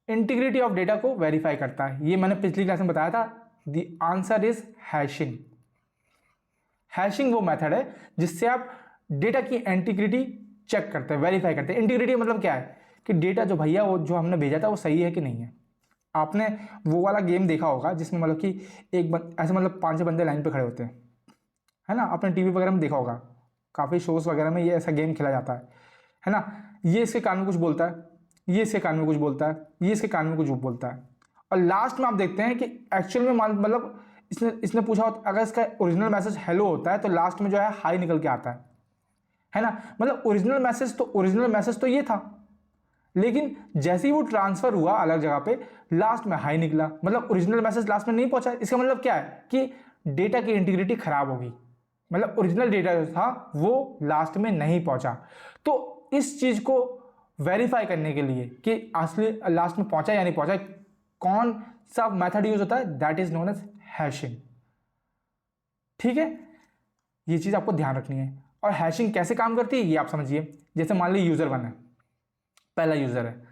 इंटीग्रिटी ऑफ डेटा को वेरीफाई करता है? ये मैंने पिछली क्लास में बताया था। The answer is hashing. Hashing वो मेथड है जिससे आप डेटा की इंटीग्रिटी चेक करते हैं, वेरीफाई करते हैं। इंटीग्रिटी मतलब क्या है कि डेटा जो भैया वो जो हमने भेजा था वो सही है कि नहीं है। आपने वो वाला गेम देखा होगा जिसमें मतलब कि ऐसे मतलब 5-6 बंदे लाइन पे खड़े होते हैं, है ना। आपने टीवी वगैरह में देखा होगा, काफ़ी शोज वगैरह में ये ऐसा गेम खेला जाता है ना। ये इसके कान में कुछ बोलता है, ये इसके कान में कुछ बोलता है, ये इसके कान में कुछ बोलता है, और लास्ट में आप देखते हैं कि एक्चुअल में मतलब इसने पूछा होता, अगर इसका ओरिजिनल मैसेज हेलो होता है तो लास्ट में जो है हाई निकल के आता है ना। मतलब ओरिजिनल मैसेज तो ये था, लेकिन जैसे ही वो ट्रांसफर हुआ अलग जगह पे, लास्ट में हाई निकला, मतलब ओरिजिनल मैसेज लास्ट में नहीं पहुंचा। इसका मतलब क्या है कि डेटा की इंटीग्रिटी खराब होगी, मतलब ओरिजिनल डेटा जो था वो लास्ट में नहीं पहुंचा। तो इस चीज को वेरीफाई करने के लिए कि असली लास्ट में पहुंचा या नहीं पहुंचा, कौन सा मेथड यूज होता है, that is known as hashing. ठीक है, ये चीज आपको ध्यान रखनी है। और हैशिंग कैसे काम करती है ये आप समझिए। जैसे मान लीजिए यूजर 1 है, पहला यूजर है,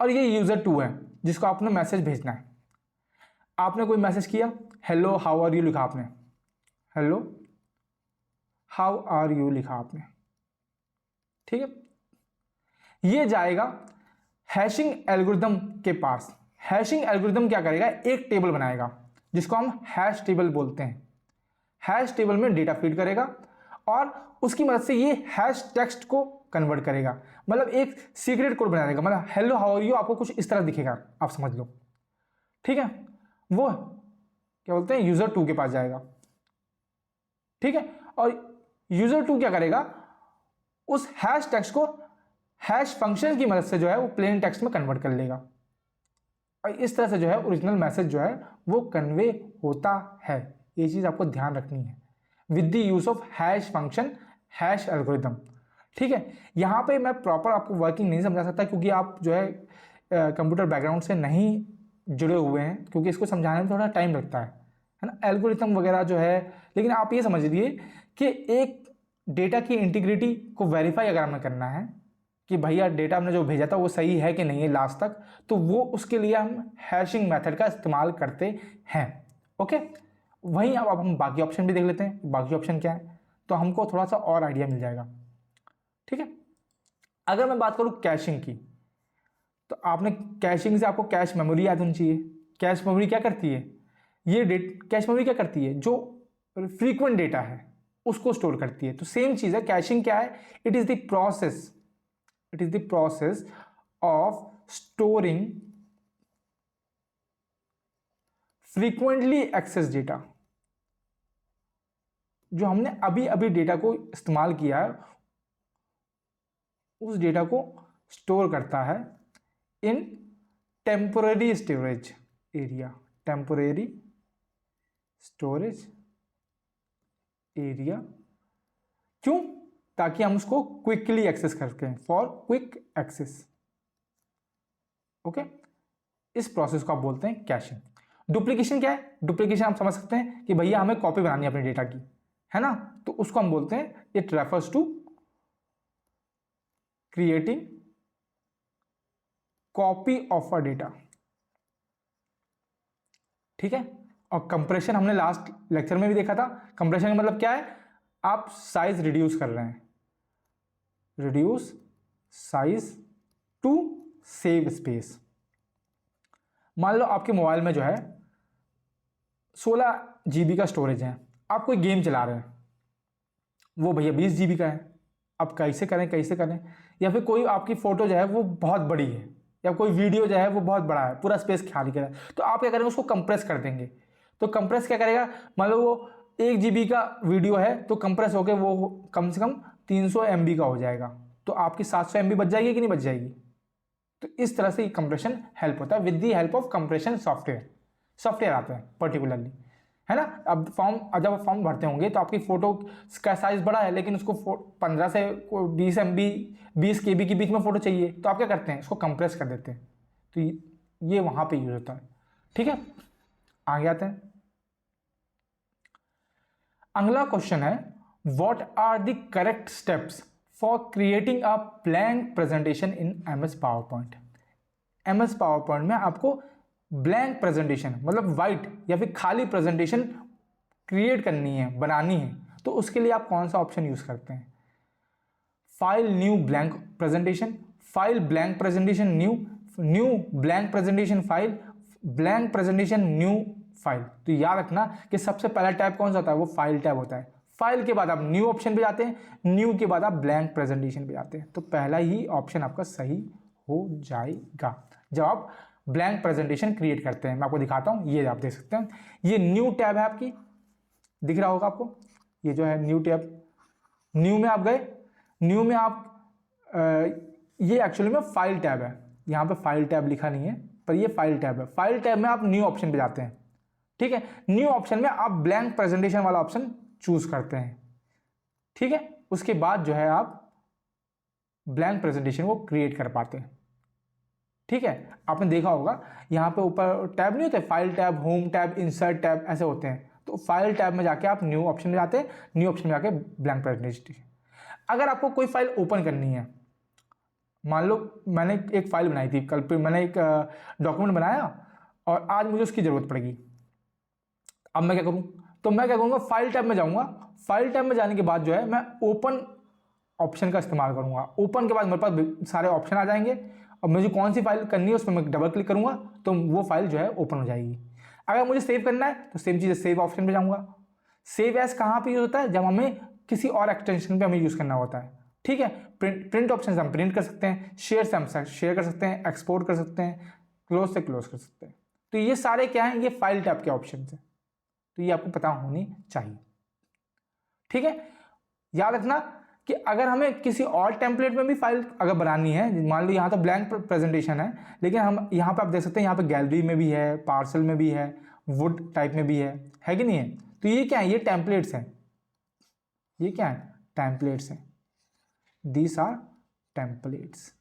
और ये यूजर 2 है जिसको आपने मैसेज भेजना है। आपने कोई मैसेज किया, हेलो हाउ आर यू लिखा आपने, हेलो हाउ आर यू लिखा आपने, ठीक है। ये जाएगा हैशिंग एल्गोरिथम के पास। हैशिंग एल्गोरिथम क्या करेगा, एक टेबल बनाएगा जिसको हम हैश टेबल बोलते हैं। हैश टेबल में डेटा फीड करेगा और उसकी मदद से ये हैश टेक्स्ट को कन्वर्ट करेगा, मतलब एक सीक्रेट कोड बना देगा। मतलब हेलो हाउ आर यू आपको कुछ इस तरह दिखेगा, आप समझ लो, ठीक है। वो क्या बोलते हैं, यूजर 2 के पास जाएगा, ठीक है। और यूजर 2 क्या करेगा, उस हैश टेक्स्ट को हैश फंक्शन की मदद से जो है वो प्लेन टेक्स्ट में कन्वर्ट कर लेगा, और इस तरह से जो है ओरिजिनल मैसेज जो है वो कन्वे होता है। ये चीज आपको ध्यान रखनी है with the use of hash function, hash algorithm, ठीक है। यहाँ पे मैं प्रॉपर आपको वर्किंग नहीं समझा सकता क्योंकि आप जो है कंप्यूटर बैकग्राउंड से नहीं जुड़े हुए हैं, क्योंकि इसको समझाने में थोड़ा टाइम लगता है ना, एल्गोरिथम वगैरह जो है। लेकिन आप ये समझ लीजिए कि एक डेटा की इंटीग्रिटी को वेरीफाई अगर हमें करना है कि भैया डेटा हमने जो भेजा था वो सही है कि नहीं है लास्ट तक, तो वो उसके लिए हम हैशिंग मेथड का इस्तेमाल करते हैं। ओके, वहीं अब हम बाकी ऑप्शन भी देख लेते हैं, बाकी ऑप्शन क्या है, तो हमको थोड़ा सा और आइडिया मिल जाएगा, ठीक है। अगर मैं बात करूं कैशिंग की, तो आपने कैशिंग से आपको कैश मेमोरी याद होनी चाहिए। कैश मेमोरी क्या करती है, ये कैश मेमोरी क्या करती है, जो फ्रीक्वेंट डेटा है उसको स्टोर करती है। तो सेम चीज है, कैशिंग क्या है, it is the process of storing frequently access data. जो हमने अभी अभी डेटा को इस्तेमाल किया है उस डेटा को स्टोर करता है in temporary storage area, temporary storage area. क्यों, ताकि हम उसको क्विकली एक्सेस कर सकें, फॉर क्विक एक्सेस। ओके, इस प्रोसेस को आप बोलते हैं कैशिंग। डुप्लीकेशन क्या है, डुप्लीकेशन आप समझ सकते हैं कि भैया हमें कॉपी बनानी है अपने डेटा की, है ना, तो उसको हम बोलते हैं it refers to creating copy of a data, ठीक है। और कंप्रेशन हमने लास्ट लेक्चर में भी देखा था। कंप्रेशन का मतलब क्या है, आप साइज रिड्यूस कर रहे हैं, reduce size to save space. मान लो आपके मोबाइल में जो है 16 GB का स्टोरेज है, आप कोई गेम चला रहे हैं, वो भैया 20 GB का है। अब कैसे करें, या फिर कोई आपकी फोटो जो है वो बहुत बड़ी है, या कोई वीडियो जो है वो बहुत बड़ा है, पूरा स्पेस खाली कर रहा है, तो आप क्या करेंगे, उसको कंप्रेस कर देंगे। तो कंप्रेस क्या करेगा, मान लो वो 1 GB का वीडियो है तो कंप्रेस होकर वो कम से कम 300 MB का हो जाएगा, तो आपकी 700 MB बच जाएगी कि नहीं बच जाएगी, तो इस तरह से कंप्रेशन हेल्प होता है with the help of compression software आते हैं पर्टिकुलरली, है ना। अब जब आप फॉर्म भरते होंगे तो आपकी फोटो का साइज बड़ा है, लेकिन उसको 15 से 20 MB 20 KB के बीच में फोटो चाहिए, तो आप क्या करते हैं, इसको कंप्रेस कर देते हैं। तो ये वहां पे यूज होता है। ठीक है, आगे आते हैं। अगला क्वेश्चन है, what are the correct steps for creating a blank presentation in MS PowerPoint. MS PowerPoint में आपको ब्लैंक प्रेजेंटेशन मतलब वाइट या फिर खाली प्रेजेंटेशन क्रिएट करनी है, बनानी है, तो उसके लिए आप कौन सा ऑप्शन यूज करते हैं? File new blank presentation, file blank presentation new blank presentation file, blank presentation new file. तो याद रखना कि सबसे पहला टैब कौन सा होता है, वो फाइल टैब होता है। फाइल के बाद आप न्यू ऑप्शन पे जाते हैं, न्यू के बाद आप ब्लैंक प्रेजेंटेशन पे जाते हैं। तो पहला ही ऑप्शन आपका सही हो जाएगा जब आप ब्लैंक प्रेजेंटेशन क्रिएट करते हैं। मैं आपको दिखाता हूं, ये आप देख सकते हैं, ये न्यू टैब है आपकी, दिख रहा होगा आपको, ये जो है न्यू टैब। न्यू में आप गए, न्यू में आप ये एक्चुअली में फाइल टैब है, यहाँ पे फाइल टैब लिखा नहीं है पर ये फाइल टैब है। फाइल टैब में आप न्यू ऑप्शन पे जाते हैं। ठीक है, न्यू ऑप्शन में आप ब्लैंक प्रेजेंटेशन वाला ऑप्शन चूज करते हैं। ठीक है, उसके बाद जो है आप ब्लैंक प्रेजेंटेशन को क्रिएट कर पाते हैं। ठीक है, आपने देखा होगा यहाँ पे ऊपर टैब नहीं होते, file tab, home tab, insert tab, ऐसे होते हैं। तो फाइल टैब में जाके आप न्यू ऑप्शन में जाते हैं, न्यू ऑप्शन में जाके ब्लैंक प्रेजेंटेशन। अगर आपको कोई फाइल ओपन करनी है, मान लो मैंने एक फाइल बनाई थी, कल पे मैंने एक डॉक्यूमेंट बनाया और आज मुझे उसकी जरूरत पड़ेगी। अब मैं क्या करूं, तो मैं क्या करूंगा, फाइल टैब में जाऊंगा। फाइल टैब में जाने के बाद जो है मैं ओपन ऑप्शन का इस्तेमाल करूंगा। ओपन के बाद मेरे पास सारे ऑप्शन आ जाएंगे और मुझे कौन सी फाइल करनी है उस पर मैं डबल क्लिक करूंगा तो वो फाइल जो है ओपन हो जाएगी। अगर मुझे सेव करना है तो सेम चीज़ सेव ऑप्शन पे जाऊंगा। सेव एज कहाँ पे यूज होता है, जब हमें किसी और एक्सटेंशन पे हमें यूज करना होता है। ठीक है, प्रिंट ऑप्शन से हम प्रिंट कर सकते हैं, शेयर से हम शेयर कर सकते हैं, एक्सपोर्ट कर सकते हैं, क्लोज से क्लोज कर सकते हैं। तो ये सारे क्या हैं, ये फाइल टैब के ऑप्शन है। तो ये आपको पता होनी चाहिए। ठीक है, याद रखना कि अगर हमें किसी और टेम्पलेट में भी फाइल अगर बनानी है, मान लो यहाँ तो ब्लैंक प्रेजेंटेशन है, लेकिन हम यहाँ पे आप देख सकते हैं, यहाँ पे गैलरी में भी है, पार्सल में भी है, वुड टाइप में भी है कि नहीं है। तो ये क्या है, ये टेम्पलेट्स हैं। ये क्या है, टेम्पलेट्स हैं। These are templates.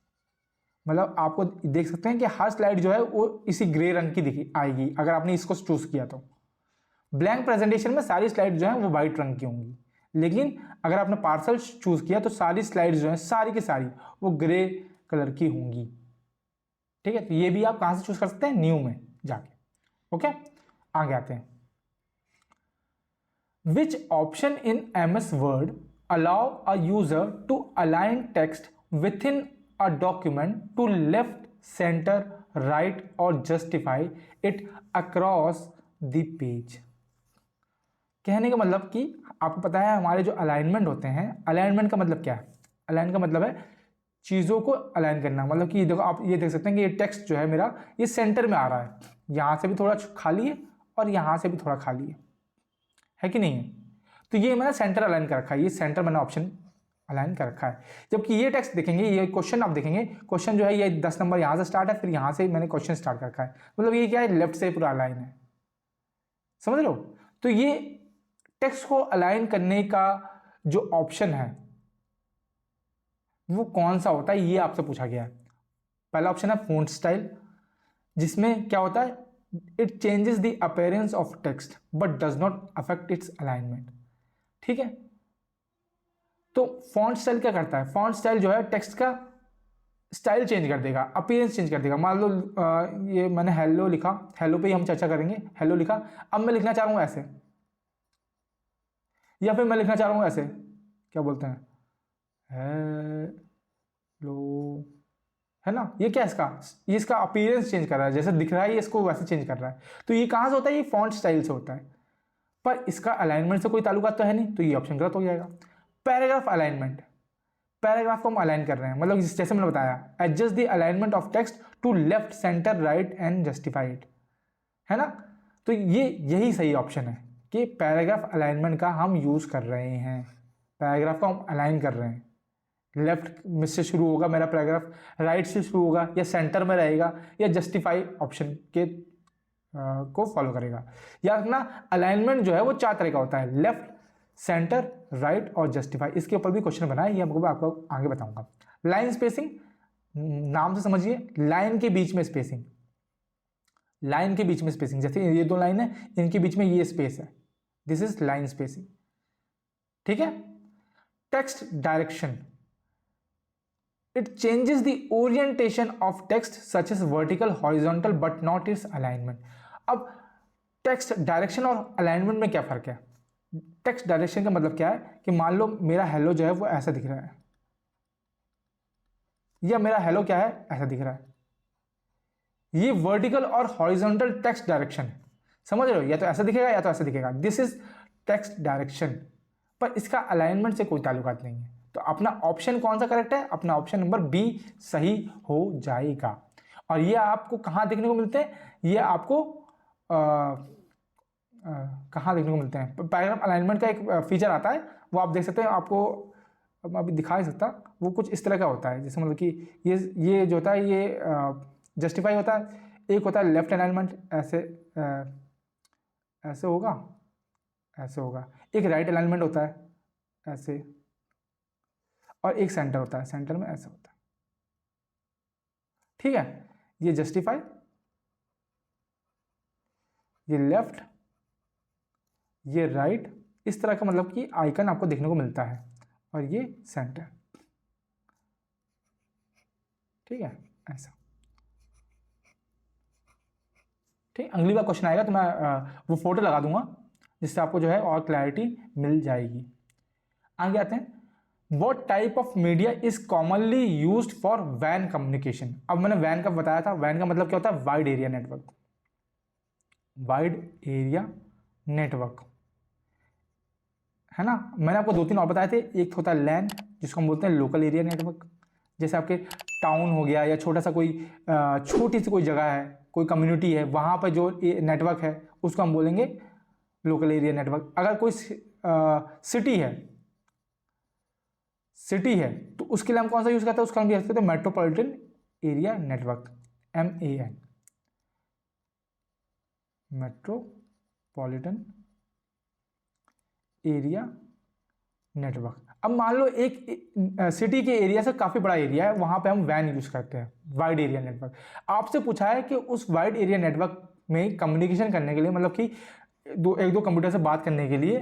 मतलब आपको देख सकते हैं कि हर स्लाइड जो है वो इसी ग्रे रंग की दिखी आएगी अगर आपने इसको चूज किया तो। ब्लैंक प्रेजेंटेशन में सारी स्लाइड जो है वो व्हाइट रंग की होंगी, लेकिन अगर आपने पार्सल चूज किया तो सारी स्लाइड जो है सारी की सारी वो ग्रे कलर की होंगी। ठीक है, तो ये भी आप कहां से चूज कर सकते हैं, न्यू में जाके। ओके, आगे आते हैं। Which option in MS word allow a user to align text within a document to left, center, right or justify it across the page। कहने का मतलब कि आपको पता है हमारे जो अलाइनमेंट होते हैं, अलाइनमेंट का मतलब क्या है, अलाइन का मतलब है चीज़ों को अलाइन करना। मतलब कि देखो आप ये देख सकते हैं कि ये टेक्स्ट जो है मेरा ये सेंटर में आ रहा है, यहाँ से भी थोड़ा खाली है और यहाँ से भी थोड़ा खाली है कि नहीं है। तो ये मैंने सेंटर अलाइन कर रखा है, ये सेंटर मैंने ऑप्शन अलाइन कर रखा है। जबकि ये टेक्स्ट देखेंगे, ये क्वेश्चन आप देखेंगे, क्वेश्चन जो है ये 10 नंबर यहाँ से स्टार्ट है, फिर यहाँ से मैंने क्वेश्चन स्टार्ट कर रखा है। मतलब ये क्या है, लेफ्ट से पूरा अलाइन है, समझ लो। तो ये टेक्स्ट को अलाइन करने का जो ऑप्शन है वो कौन सा होता है, ये आपसे पूछा गया है। पहला ऑप्शन है फॉन्ट स्टाइल, जिसमें क्या होता है, it changes the appearance of text but does not affect it's alignment. ठीक है, तो फॉन्ट स्टाइल क्या करता है, फॉन्ट स्टाइल जो है टेक्स्ट का स्टाइल चेंज कर देगा, अपीयरेंस चेंज कर देगा। मान लो ये मैंने हेलो लिखा, हेलो पे ही हम चर्चा करेंगे, हेलो लिखा, अब मैं लिखना चाह रहा हूँ ऐसे, या फिर मैं लिखना चाह रहा हूँ ऐसे, क्या बोलते हैं, हेलो, है ना। ये क्या है, ये इसका अपीयरेंस चेंज कर रहा है, जैसे दिख रहा है ये इसको वैसे चेंज कर रहा है। तो ये कहाँ से होता है, ये फॉन्ट स्टाइल से होता है, पर इसका अलाइनमेंट से कोई ताल्लुकात तो है नहीं, तो ये ऑप्शन गलत हो जाएगा। पैराग्राफ अलाइनमेंट, पैराग्राफ को हम अलाइन कर रहे हैं, मतलब जैसे मैंने बताया, adjust the alignment of text to left, centre, right and justify it, है ना। तो ये यही सही ऑप्शन है कि पैराग्राफ अलाइनमेंट का हम यूज कर रहे हैं, पैराग्राफ को हम अलाइन कर रहे हैं, लेफ्ट में से शुरू होगा मेरा पैराग्राफ, राइट से शुरू होगा, या सेंटर में रहेगा, या जस्टिफाई ऑप्शन के को फॉलो करेगा। याद रखना अलाइनमेंट जो है वो 4 तरह का होता है, लेफ्ट, सेंटर, राइट और जस्टिफाई। इसके ऊपर भी क्वेश्चन बना है, ये आपको आगे बताऊंगा। लाइन स्पेसिंग, नाम से समझिए, लाइन के बीच में स्पेसिंग, लाइन के बीच में स्पेसिंग, जैसे ये 2 लाइन है, इनके बीच में ये स्पेस है, दिस इज लाइन स्पेसिंग। ठीक है। Text direction, it changes the orientation of text such as vertical, horizontal but not its alignment. अब टेक्स्ट डायरेक्शन और अलाइनमेंट में क्या फर्क है? टेक्स्ट डायरेक्शन का मतलब क्या है कि मान लो मेरा हेलो जो है वो ऐसा दिख रहा है, या मेरा हेलो क्या है ऐसा दिख रहा है, ये वर्टिकल और हॉरिजॉन्टल टेक्स्ट डायरेक्शन है, समझ रहे हो? या तो ऐसा दिखेगा या तो ऐसा दिखेगा, दिस इज टेक्स्ट डायरेक्शन। पर इसका अलाइनमेंट से कोई ताल्लुकात नहीं है। तो अपना ऑप्शन कौन सा करेक्ट है? अपना ऑप्शन नंबर बी सही हो जाएगा। और ये आपको कहाँ देखने को मिलते हैं? ये आपको कहाँ देखने को मिलते हैं? पैराग्राफ अलाइनमेंट का एक फीचर आता है, वो आप देख सकते हैं, आपको अभी दिखा नहीं सकता, वो कुछ इस तरह का होता है, जैसे मतलब कि ये जो होता है ये जस्टिफाई होता है, एक होता है लेफ्ट अलाइनमेंट, ऐसे ऐसे होगा, ऐसे होगा, एक राइट अलाइनमेंट होता है ऐसे, और एक सेंटर होता है, सेंटर में ऐसा होता है। ठीक है, ये जस्टिफाई, ये लेफ्ट, ये राइट, इस तरह का मतलब कि आइकन आपको देखने को मिलता है, और ये सेंटर। ठीक है, ऐसा। ठीक, अगली बार क्वेश्चन आएगा तो मैं वो फोटो लगा दूंगा, जिससे आपको जो है और क्लैरिटी मिल जाएगी। आगे आते हैं, What type of media is commonly used for वैन कम्युनिकेशन। अब मैंने वैन का बताया था, वैन का मतलब क्या होता है? Wide area network, wide area network, है ना। मैंने आपको 2-3 और बताए थे, एक होता है लैन, जिसको हम बोलते हैं लोकल एरिया नेटवर्क, जैसे आपके टाउन हो गया, या छोटा सा कोई छोटी सी कोई जगह है, कोई कम्युनिटी है, वहाँ पर जो नेटवर्क है उसको हम बोलेंगे लोकल एरिया नेटवर्क। अगर कोई सिटी है तो उसके लिए हम कौन सा यूज करते हैं? उसका हम यूज करते हैं metropolitan area network, MAN, metropolitan area network. अब मान लो एक सिटी के एरिया से काफी बड़ा एरिया है, वहां पे हम वैन यूज करते हैं, वाइड एरिया नेटवर्क। आपसे पूछा है कि उस वाइड एरिया नेटवर्क में कम्युनिकेशन करने के लिए, मतलब कि एक दो कंप्यूटर से बात करने के लिए,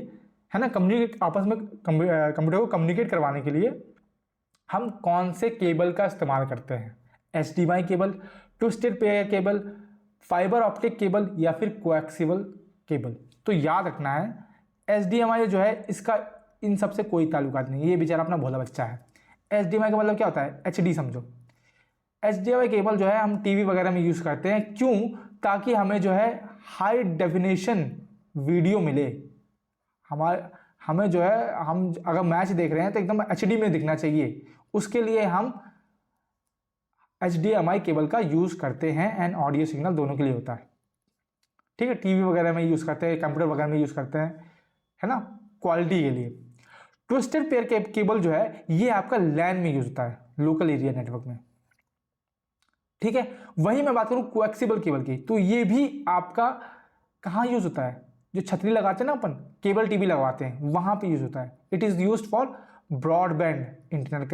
है ना, कम्युनिकेट आपस में कंप्यूटर को कम्युनिकेट करवाने के लिए हम कौन से केबल का इस्तेमाल करते हैं? HDMI cable, twisted pair cable, fibre optic cable, या फिर कोएक्सियल केबल। तो याद रखना है, HDMI जो है इसका इन सब से कोई ताल्लुकात नहीं है, ये बेचारा अपना भोला बच्चा है। HDMI का मतलब क्या होता है? HD समझो। HDMI केबल जो है हम टीवी वगैरह में यूज करते हैं, क्यों? ताकि हमें जो है हाई डेफिनेशन वीडियो मिले। हमें जो है, हम अगर मैच देख रहे हैं तो एकदम HD में दिखना चाहिए, उसके लिए हम HDMI केबल का यूज करते हैं, एंड ऑडियो सिग्नल दोनों के लिए होता है। ठीक है, टीवी वगैरह में यूज करते हैं, कंप्यूटर वगैरह में यूज करते हैं, है ना, क्वालिटी के लिए। ट्विस्टेड पेयर केबल जो है ये आपका लैन में यूज होता है, लोकल एरिया नेटवर्क में। ठीक है, वहीं मैं बात करूं कोएक्सियल केबल की, तो ये भी आपका कहां यूज होता है? जो छतरी लगाते हैं ना अपन, केबल टीवी लगवाते हैं, वहां पे यूज होता है। It is used for broadband internet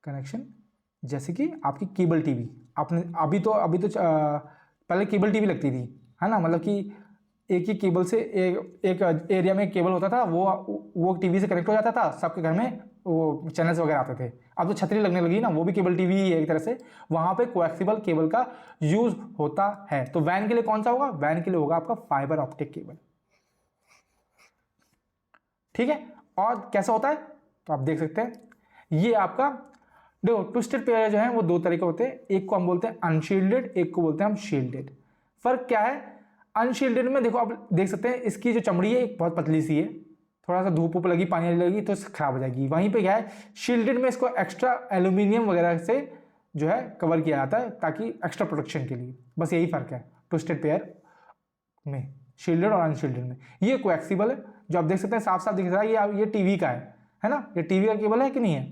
connection, जैसे कि आपकी केबल टीवी। आपने अभी तो पहले केबल टीवी लगती थी, है ना, मतलब कि एक ही केबल से एक एरिया में केबल होता था, वो टीवी से कनेक्ट हो जाता था, सबके घर में वो चैनल्स वगैरह आते थे। अब तो छतरी लगने लगी ना, वो भी केबल टीवी ही है एक तरह से, वहां पे कोएक्सियल केबल का यूज होता है। तो वैन के लिए कौन सा होगा? वैन के लिए होगा आपका फाइबर ऑप्टिक केबल। ठीक है, और कैसा होता है तो आप देख सकते हैं। ये आपका देखो, ट्विस्टेड पेयर जो है वो 2 तरह के होते हैं, एक को हम बोलते हैं अनशील्डेड, एक को बोलते हैं हम शील्डेड। फर्क क्या है? अनशील्डेड में देखो, आप देख सकते हैं इसकी जो चमड़ी है एक बहुत पतली सी है, थोड़ा सा धूप ऊप लगी, पानी लगी तो खराब हो जाएगी। वहीं पे क्या है, शील्डेड में इसको एक्स्ट्रा एल्यूमिनियम वगैरह से जो है कवर किया जाता है, ताकि एक्स्ट्रा प्रोटेक्शन के लिए। बस यही फर्क है ट्विस्टेड पेयर में। शील्डेड और अनशील्डेड में। ये कोएक्सिबल है, जो आप देख सकते हैं साफ साफ दिख रहा है, ये टीवी का है ना, ये टीवी का केबल है कि नहीं है,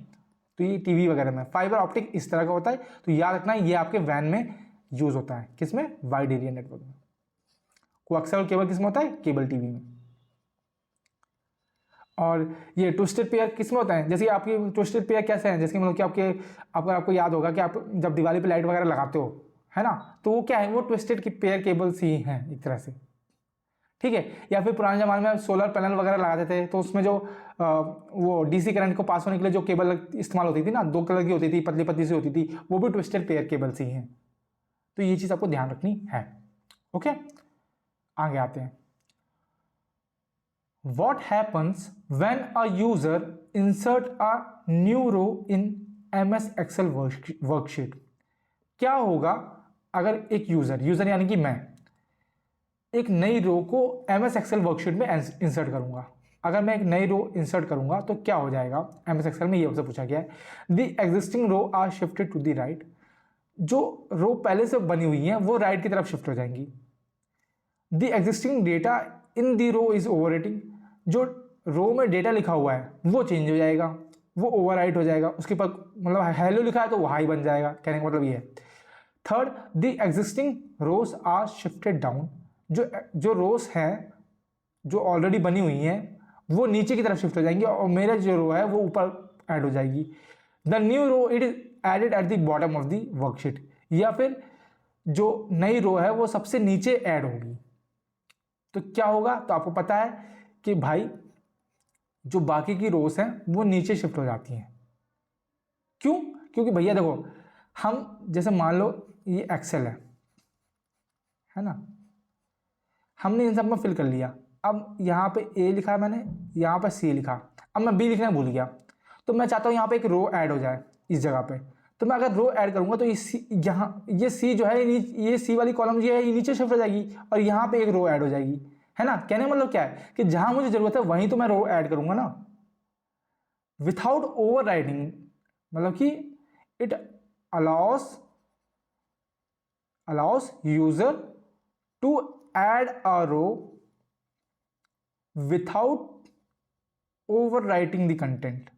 तो ये टीवी वगैरह में। फाइबर ऑप्टिक इस तरह का होता है, तो याद रखना ये आपके वैन में यूज होता है, किसमें, वाइड एरिया नेटवर्क में। कोएक्सियल केबल किसमें होता है, केबल टीवी में। और ये ट्विस्टेड पेयर किसमें होता है, जैसे आपकी ट्विस्टेड पेयर कैसे हैं, जैसे मतलब कि आपको याद होगा कि आप जब दिवाली पे लाइट वगैरह लगाते हो, है ना, तो वो क्या है, वो ट्विस्टेड की पेयर केबल्स ही हैं एक तरह से, ठीक है। या फिर पुराने जमाने में सोलर पैनल वगैरह लगाते थे, तो उसमें जो वो डीसी करंट को पास होने के लिए जो केबल इस्तेमाल होती थी ना, 2 कलर की होती थी, पतली पतली सी होती थी, वो भी ट्विस्टेड पेयर केबल्स ही हैं। तो ये चीज़ आपको ध्यान रखनी है। ओके, आगे आते हैं। What happens when a user insert a new row in MS Excel worksheet? क्या होगा अगर एक यूजर यानी कि मैं एक नई रो को MS Excel वर्कशीट में इंसर्ट करूंगा। अगर मैं एक नई रो इंसर्ट करूंगा तो क्या हो जाएगा, MS Excel में ये आपसे पूछा गया है। The existing row are shifted to the right. जो रो पहले से बनी हुई है वो राइट की तरफ शिफ्ट हो जाएंगी। The existing data in the row is overwriting. जो रो में डेटा लिखा हुआ है वो चेंज हो जाएगा, वो ओवरराइट हो जाएगा, उसके पर मतलब हेलो लिखा है तो वो हाई बन जाएगा, कहने का मतलब ये है। Third, the existing rows are shifted down. जो रोज हैं जो ऑलरेडी बनी हुई हैं वो नीचे की तरफ शिफ्ट हो जाएंगी और मेरा जो रो है वो ऊपर ऐड हो जाएगी। The new row it is added at the bottom of the worksheet. या फिर जो नई रो है वो सबसे नीचे ऐड होगी। तो क्या होगा, तो आपको पता है कि भाई जो बाकी की रोज हैं वो नीचे शिफ्ट हो जाती हैं। क्यों, क्योंकि भैया देखो, हम जैसे मान लो ये एक्सेल है ना, हमने इन सब में फिल कर लिया। अब यहाँ पे ए लिखा है मैंने, यहाँ पे सी लिखा, अब मैं बी लिखना भूल गया, तो मैं चाहता हूँ यहाँ पे एक रो ऐड हो जाए इस जगह पे। तो मैं अगर रो ऐड करूँगा तो यहाँ ये सी जो है, ये सी वाली कॉलम जो है ये नीचे शिफ्ट हो जाएगी और यहाँ पे एक रो ऐड हो जाएगी, है ना। कहने मतलब क्या है कि जहाँ मुझे जरूरत है वहीं तो मैं रो ऐड करूँगा ना, विथआउट ओवर राइटिंग। मतलब कि it allows user to add a row without overwriting the content,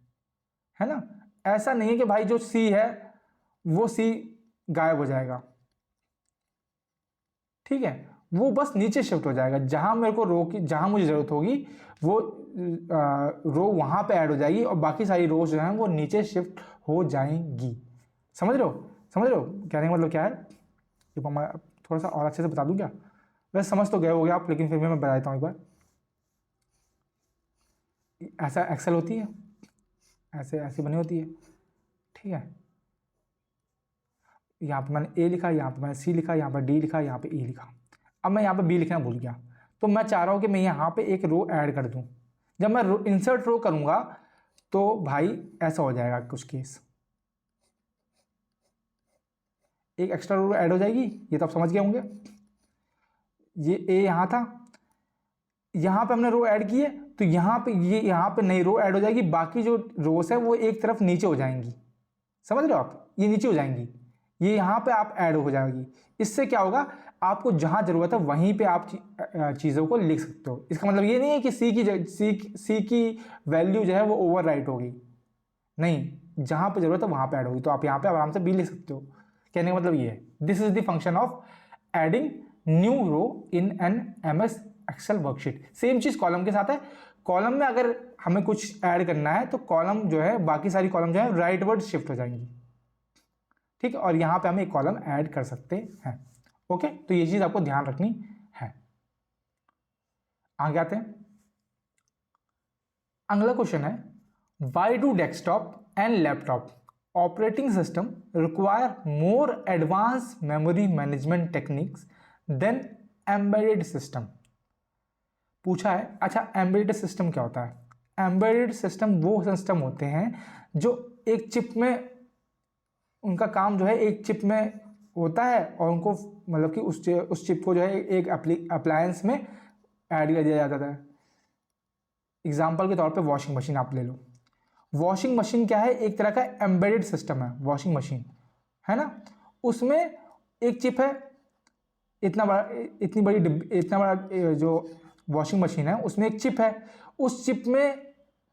है ना। ऐसा नहीं है कि भाई जो सी है वो सी गायब हो जाएगा, ठीक है, वो बस नीचे शिफ्ट हो जाएगा। जहां मेरे को रो की जहां मुझे जरूरत होगी वो रो वहां पे ऐड हो जाएगी और बाकी सारी रोज जो हैं वो नीचे शिफ्ट हो जाएंगी। समझ रहे हो, समझ रहे हो कहने का मतलब क्या है। मैं थोड़ा सा और अच्छे से बता दूं क्या, वैसे समझ तो गए होगे आप, लेकिन फिर भी मैं बता देता हूँ एक बार। ऐसा एक्सेल होती है, ऐसे ऐसे बनी होती है, ठीक है। यहाँ पे मैंने ए लिखा, यहाँ पे मैंने सी लिखा, यहाँ पे डी लिखा, यहाँ पे ई लिखा। अब मैं यहाँ पे बी लिखना भूल गया, तो मैं चाह रहा हूँ कि मैं यहाँ पे एक रो ऐड कर दूँ। जब मैं इंसर्ट रो करूँगा तो भाई ऐसा हो जाएगा कुछ केस, एक एक्स्ट्रा रो ऐड हो जाएगी। ये तो आप समझ गए होंगे, ये ए यहाँ था, यहाँ पे हमने रो ऐड की है तो यहाँ पे नई रो ऐड हो जाएगी। बाकी जो रोस है वो एक तरफ नीचे हो जाएंगी, समझ रहे हो आप, ये नीचे हो जाएंगी, ये यहाँ पे आप ऐड हो जाएगी। इससे क्या होगा, आपको जहाँ जरूरत है वहीं पे आप चीज़ों को लिख सकते हो। इसका मतलब ये नहीं है कि सी की वैल्यू जो है वो ओवर राइट होगी, नहीं, जहाँ पे जरूरत है वहाँ पे ऐड होगी। तो आप यहाँ पे आराम से बी लिख सकते हो। कहने का मतलब ये है, this is the function of adding new row in an MS Excel worksheet. Same चीज कॉलम के साथ है। कॉलम में अगर हमें कुछ ऐड करना है तो कॉलम जो है, बाकी सारी कॉलम जो है राइटवर्ड शिफ्ट हो जाएंगी, ठीक है, और यहां पे हम एक कॉलम ऐड कर सकते हैं। ओके, तो ये चीज आपको ध्यान रखनी है। आगे आते हैं, अगला क्वेश्चन है, why do desktop and laptop operating system require more advance memory management techniques than embedded system. पूछा है। अच्छा, एम्बेडेड सिस्टम क्या होता है? एम्बेडेड सिस्टम वो सिस्टम होते हैं जो एक चिप में, उनका काम जो है एक चिप में होता है और उनको मतलब कि उस चिप को जो है एक अप्लायंस में ऐड कर दिया जाता है। एग्जाम्पल के तौर पे वॉशिंग मशीन आप ले लो। वॉशिंग मशीन क्या है, एक तरह का एम्बेडेड सिस्टम है वॉशिंग मशीन, है ना। उसमें एक चिप है इतना बड़ा जो वॉशिंग मशीन है उसमें एक चिप है, उस चिप में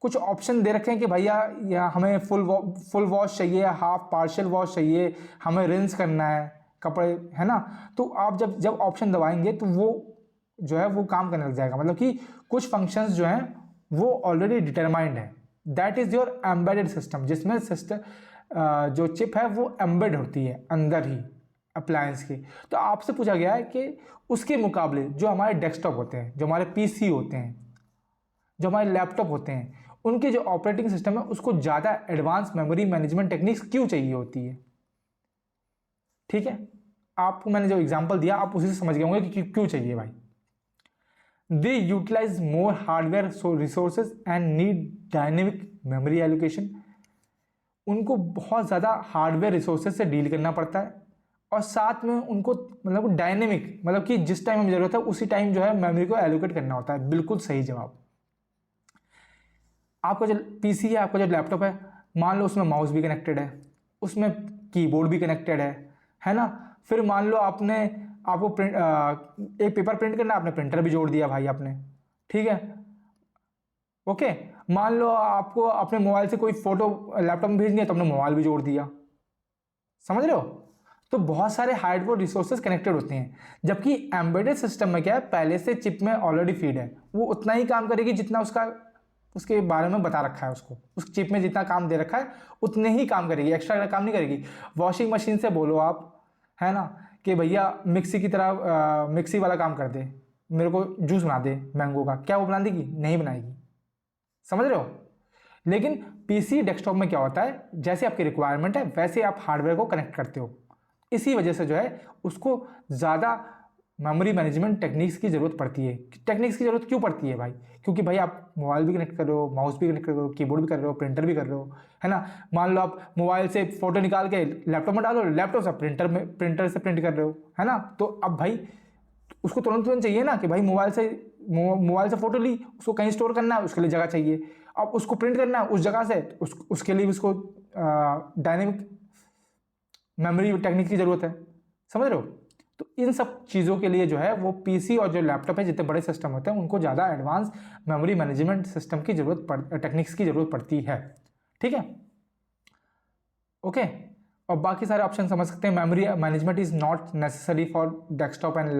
कुछ ऑप्शन दे रखे हैं कि भैया या हमें फुल वॉश चाहिए, हाफ पार्शियल वॉश चाहिए, हमें रिंस करना है कपड़े, है ना। तो आप जब ऑप्शन दबाएंगे तो वो जो है वो काम करने लग जाएगा, मतलब कि कुछ फंक्शंस जो हैं वो ऑलरेडी डिटरमाइंड है। That is your embedded system, जिसमें सिस्टम जो चिप है वो एम्बेड होती है अंदर ही अप्लायंस के। तो आपसे पूछा गया है कि उसके मुकाबले जो हमारे डेस्कटॉप होते हैं, जो हमारे पीसी होते हैं, जो हमारे लैपटॉप होते हैं, उनके जो ऑपरेटिंग सिस्टम है उसको ज़्यादा एडवांस मेमोरी मैनेजमेंट टेक्निक्स क्यों चाहिए होती है। ठीक है, आपको मैंने जो एग्जांपल दिया आप उसी से समझ गए होंगे कि क्यों चाहिए भाई। They utilize more hardware resources and need dynamic memory allocation. उनको बहुत ज़्यादा हार्डवेयर रिसोर्सेज से डील करना पड़ता है, और साथ में उनको मतलब डायनेमिक, मतलब कि जिस टाइम हमें ज़रूरत है उसी टाइम जो है मेमोरी को एलोकेट करना होता है। बिल्कुल सही जवाब। आपका जो पीसी है, आपका जो लैपटॉप है, मान लो उसमें माउस भी कनेक्टेड है, उसमें कीबोर्ड भी कनेक्टेड है ना। फिर मान लो आपको एक पेपर प्रिंट करना है, आपने प्रिंटर भी जोड़ दिया भाई आपने, ठीक है, ओके। मान लो आपको अपने मोबाइल से कोई फोटो लैपटॉप में भेजनी है तो आपने मोबाइल भी जोड़ दिया, समझ रहे हो। तो बहुत सारे हार्डवेयर रिसोर्सेज कनेक्टेड होते हैं, जबकि एम्बेडेड सिस्टम में क्या है, पहले से चिप में ऑलरेडी फीड है, वो उतना ही काम करेगी जितना उसके बारे में बता रखा है, उसको उस चिप में जितना काम दे रखा है उतने ही काम करेगी, एक्स्ट्रा काम नहीं करेगी। वॉशिंग मशीन से बोलो आप, है ना, कि भैया मिक्सी की तरह मिक्सी वाला काम कर दे, मेरे को जूस बना दे मैंगो का, क्या वो बना देगी? नहीं बनाएगी, समझ रहे हो। लेकिन पीसी डेस्कटॉप में क्या होता है, जैसे आपकी रिक्वायरमेंट है वैसे आप हार्डवेयर को कनेक्ट करते हो। इसी वजह से जो है उसको ज़्यादा मेमोरी मैनेजमेंट टेक्निक्स की ज़रूरत पड़ती है। टेक्निक्स की ज़रूरत क्यों पड़ती है भाई? क्योंकि भाई आप मोबाइल भी कनेक्ट कर रहे हो, माउस भी कनेक्ट कर रहे हो, कीबोर्ड भी कर रहे हो, प्रिंटर भी कर रहे हो, है ना। मान लो आप मोबाइल से फोटो निकाल के लैपटॉप में डालो, लैपटॉप से प्रिंटर से प्रिंट कर रहे हो, है ना। तो अब भाई उसको तुरंत चाहिए ना कि भाई मोबाइल से फोटो ली, उसको कहीं स्टोर करना है, उसके लिए जगह चाहिए। अब उसको प्रिंट करना है उस जगह से, उसके लिए उसको डायनेमिक मेमोरी टेक्निक की ज़रूरत है, समझ रहे हो। तो इन सब चीज़ों के लिए जो है वो पीसी और जो लैपटॉप है, जितने बड़े सिस्टम होते हैं उनको ज़्यादा एडवांस मेमोरी मैनेजमेंट सिस्टम की टेक्निक्स की ज़रूरत पड़ती है, ठीक है, ओके। और बाकी सारे ऑप्शन समझ सकते हैं। Memory management is not necessary for desktop and